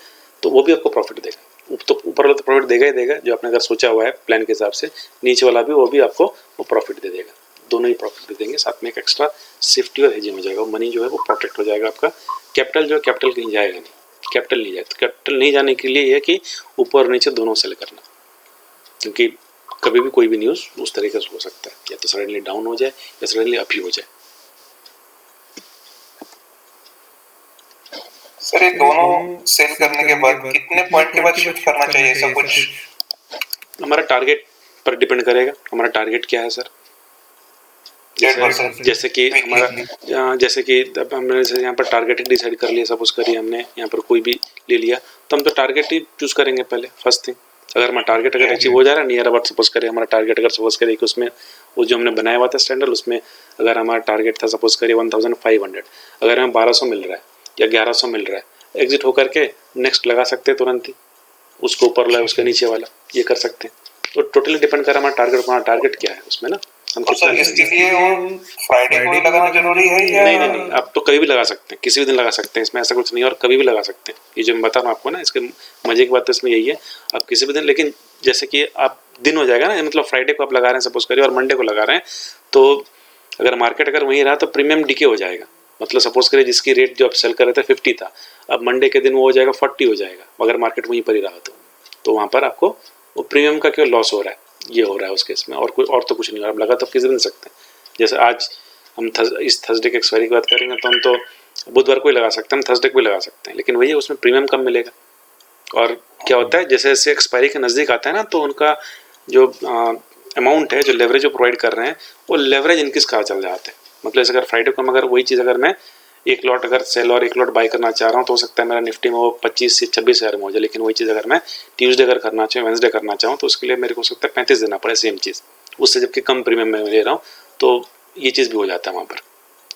तो वो भी आपको प्रॉफिट देगा। तो ऊपर वाला तो प्रॉफिट देगा ही देगा जो आपने अगर सोचा हुआ है प्लान के हिसाब से, नीचे वाला भी वो भी आपको वो प्रॉफिट दे देगा, दोनों ही प्रॉफिट दे देंगे, साथ में एक एक्स्ट्रा सेफ्टी और हेजिंग हो जाएगा, मनी जो है वो प्रोटेक्ट हो जाएगा आपका। कैपिटल जो है कैपिटल कहीं जाएगा नहीं, कैपिटल नहीं जाएगा, तो कैपिटल नहीं जाने के लिए ये कि ऊपर और नीचे दोनों सेल करना, क्योंकि कभी भी कोई भी न्यूज़ उस तरीके से हो सकता है, या तो सडनली डाउन हो जाए या सडनली अप ही हो जाए। सर ये दोनों सेल करने के बाद कितने पॉइंट के बाद शिफ्ट करना चाहिए, ऐसा कुछ? हमारा टारगेट पर डिपेंड करेगा। हमारा टारगेट क्या है सर? जैसे कि हमारा जैसे कि अब हमने यहाँ पर टारगेट ही डिसाइड कर लिया, सपोज करिए हमने यहाँ पर कोई भी ले लिया तो हम तो टारगेट ही चूज करेंगे पहले, फर्स्ट थिंग। अगर हमारा टारगेट अगर अचीव हो जा रहा है, नियर अबाउट सपोज करिए हमारा टारगेट अगर सपोज करिए कि उसमें वो जो हमने बनाया हुआ था स्टैंडर्ड, उसमें अगर हमारा टारगेट था सपोज करिए 1500, अगर हमें 1200 मिल रहा है या 1100 मिल रहा है, एग्जिट होकर के नेक्स्ट लगा सकते हैं तुरंत ही, उसको ऊपर वाला उसके नीचे वाला, ये कर सकते हैं। तो टोटली डिपेंड कर हमारा टारगेट क्या है उसमें ना, हम कितना। इसके लिए वो फ्राइडे को लगाना जरूरी है या? नहीं, आप तो कभी भी लगा सकते हैं, किसी भी दिन लगा सकते हैं, इसमें ऐसा कुछ नहीं है, और कभी भी लगा सकते हैं। ये जो मैं बता रहा हूँ आपको ना, इसके मजे की बात तो इसमें यही है, आप किसी भी दिन, लेकिन जैसे कि आप दिन हो जाएगा ना, मतलब फ्राइडे को आप लगा रहे हैं सपोज करिए और मंडे को लगा रहे हैं, तो अगर मार्केट अगर वहीं रहा तो प्रीमियम डीके हो जाएगा। मतलब सपोज करिए जिसकी रेट जो आप सेल कर रहे थे 50 था, अब मंडे के दिन वो हो जाएगा 40 हो जाएगा, अगर मार्केट वहीं पर ही रहा तो वहाँ पर आपको वो प्रीमियम का क्यों लॉस हो रहा है, ये हो रहा है उस केस में, और कोई और तो कुछ नहीं हो रहा। आप लगा तो किसी दिन सकते हैं। जैसे आज हम इस थर्सडे के एक्सपायरी की बात करेंगे तो हम तो बुधवार को ही लगा सकते हैं, हम थर्सडे को ही लगा सकते हैं, लेकिन वही है उसमें प्रीमियम कम मिलेगा। और क्या होता है, जैसे जैसे एक्सपायरी के नज़दीक आता है ना, तो उनका जो अमाउंट है, जो लेवरेज वो प्रोवाइड कर रहे हैं, वो लेवरेज इनक्रीज कहा चल जाता है। मतलब जैसे अगर फ्राइडे को हम अगर वही चीज़ अगर मैं एक लॉट अगर सेल और एक लॉट बाई करना चाह रहा हूँ, तो हो सकता है मेरा निफ्टी में वो 25 से 26 हज़ार में हो जाए, लेकिन वही चीज़ अगर मैं ट्यूसडे अगर करना चाहूँ, वेंसडे करना चाहूँ, तो उसके लिए मेरे को हो सकता है 35 देना पड़े सेम चीज़, उससे जबकि कम प्रीमियम में ले रहा हूँ। तो ये चीज़ भी हो जाता है वहाँ पर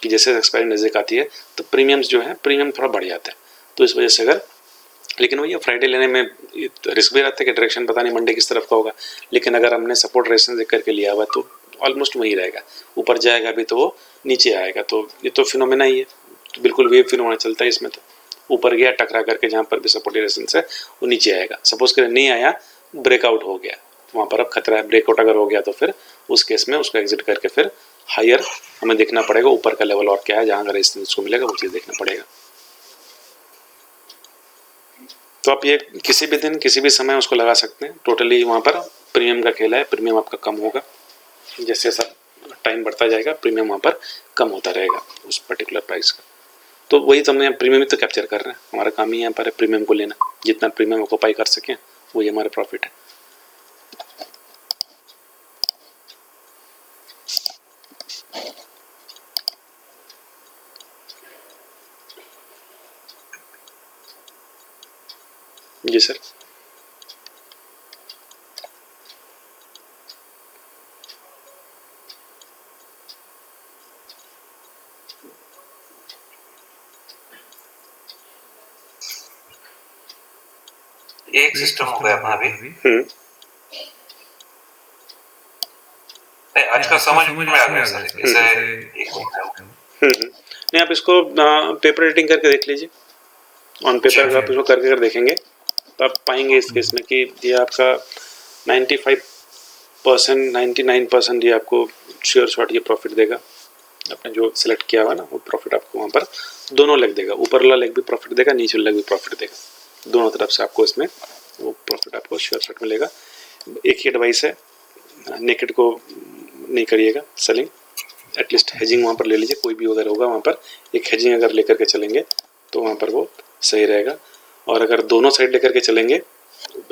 कि जैसे एक्सपायरी नज़दीक आती है तो प्रीमियम्स जो है प्रीमियम थोड़ा बढ़ जाता है। तो इस वजह से अगर, लेकिन वही फ्राइडे लेने में रिस्क भी रहता है कि डायरेक्शन पता नहीं मंडे किस तरफ का होगा, लेकिन अगर हमने सपोर्ट रेजिस्टेंस देख करके लिया हुआ तो ऑलमोस्ट वही रहेगा, ऊपर जाएगा भी तो वो नीचे आएगा। तो ये तो फिनोमेना ही है, तो बिल्कुल वेव फिनोमेना चलता है इसमें। तो ऊपर गया टकरा करके जहाँ पर भी सपोर्ट रेजिस्टेंस है वो नीचे आएगा। सपोज करें नहीं आया, ब्रेकआउट हो गया, तो वहाँ पर अब खतरा है। ब्रेकआउट अगर हो गया तो फिर उस केस में उसको एग्जिट करके फिर हायर हमें देखना पड़ेगा, ऊपर का लेवल और क्या है जहाँ अगर रेजिस्टेंस को मिलेगा वो चीज़ देखना पड़ेगा। तो आप ये किसी भी दिन किसी भी समय उसको लगा सकते हैं। टोटली वहाँ पर प्रीमियम का खेल है, प्रीमियम आपका कम होगा, जैसे जैसा टाइम बढ़ता जाएगा प्रीमियम वहाँ पर कम होता रहेगा उस पर्टिकुलर प्राइस का। तो वही तो हमने प्रीमियम ही तो कैप्चर कर रहे हैं, हमारा काम ही यहाँ पर है प्रीमियम को लेना, जितना प्रीमियम ऑक्यूपाई कर सकें वही हमारा प्रॉफिट है। जी सर। एक सिस्टम हो गया अपना भी। आज का समझ में आ गया सर, जैसे नहीं आप इसको पेपर रेटिंग करके देख लीजिए, ऑन पेपर आप इसको करके अगर देखेंगे तो आप पाएंगे इस केस में कि ये आपका 95% 99% ये आपको श्योर शॉट ये प्रॉफिट देगा। आपने जो सिलेक्ट किया हुआ ना वो प्रॉफिट आपको वहाँ पर दोनों लेग देगा, ऊपर वाला लेग भी प्रॉफिट देगा, नीचे वाला लेग भी प्रॉफिट देगा, दोनों तरफ से आपको इसमें वो प्रॉफिट आपको श्योर शॉट मिलेगा। एक ही एडवाइस है, नेकेड को नहीं करिएगा सेलिंग, एटलीस्ट हेजिंग वहाँ पर ले लीजिए, कोई भी अगर होगा वहाँ पर एक हेजिंग अगर लेकर के चलेंगे तो वहाँ पर वो सही रहेगा। और अगर दोनों साइड लेकर के चलेंगे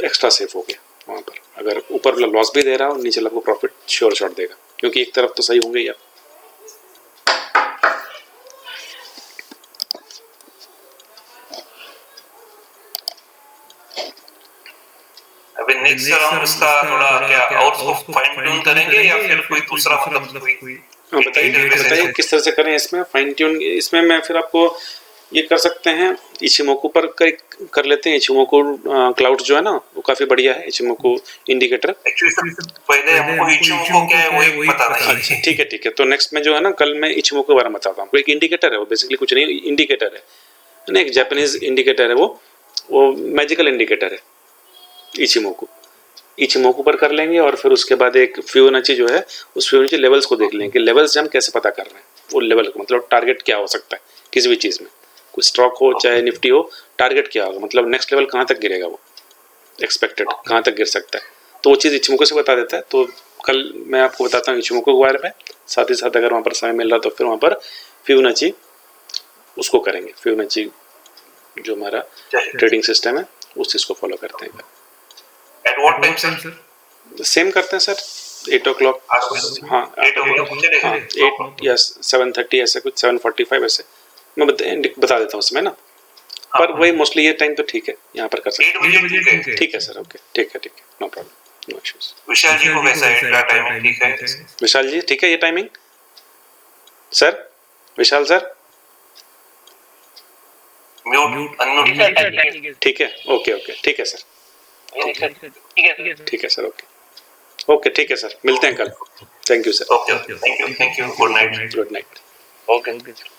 एक्स्ट्रा सेफ हो गया वहाँ पर, अगर ऊपर वाला लॉस भी दे रहा हो नीचे वाला को प्रॉफिट श्योर शॉट देगा, क्योंकि एक तरफ तो सही होंगे ही आप। अभी नेक्स्ट राउंड उसका थोड़ा क्या और उसको फाइन ट्यून करेंगे या फिर कोई दूसरा मतलब कोई? बताइए किस तरह से करें इसमें फाइन ट्यून। इसमें मैं फिर आपको ये कर सकते हैं, इचिमोकू पर कर लेते हैं। इचिमोकू क्लाउड जो है ना वो काफी बढ़िया है, इचिमोकू इंडिकेटर। पहले हमको इचिमोकू क्या है वही पता नहीं। अच्छा ठीक है, तो नेक्स्ट में जो है ना कल मैं इचिमोकू के बारे में बताता हूँ। एक इंडिकेटर है वो, बेसिकली कुछ नहीं, इंडिकेटर है ना, एक जापानीज इंडिकेटर है वो मैजिकल इंडिकेटर है इचिमोकू पर कर लेंगे। और फिर उसके बाद एक फिबोनाची जो है उस फिबोनाची लेवल्स को देख लेंगे, लेवल्स हम कैसे पता कर रहे हैं, वो लेवल को मतलब टारगेट क्या हो सकता है किसी भी चीज़ में, कोई स्टॉक हो चाहे निफ्टी हो, टारगेट क्या होगा, मतलब नेक्स्ट लेवल कहाँ तक गिरेगा, वो एक्सपेक्टेड कहाँ तक गिर सकता है, तो वो चीज़ इचिमोकू से बता देता है। तो कल मैं आपको बताता हूँ इचिमोकू के बारे में, साथ ही साथ अगर वहाँ पर समय मिल रहा तो फिर वहाँ पर फिबोनाची उसको करेंगे, फिबोनाची जो हमारा चलिए। ट्रेडिंग सिस्टम है उस चीज़ को फॉलो करते हैं। At what time sir? Same करते हैं सर, 8 o'clock। हाँ 8 o'clock चलेगा? हाँ 8 या 7:30 ऐसे कुछ, 7:45 ऐसे मैं बता देता हूँ उसमें ना, पर वही मोस्टली ये टाइम तो ठीक है, यहाँ पर कर सकते 8 बजे ठीक है। हैं। ठीक है सर, ओके, ठीक है, नो प्रॉब्लम, नो इश्यूज। विशाल जी को कैसा है? क्या टाइमिंग ठीक है? विशाल जी ठीक है ये टाइमिंग? सर विशाल सर म्यूट अनम्यूट। ठीक है, ओके ओके, ठीक है सर, ठीक है सर, ओके ओके, ठीक है सर, मिलते हैं कल। Thank you sir, okay thank you good night. Good night. Okay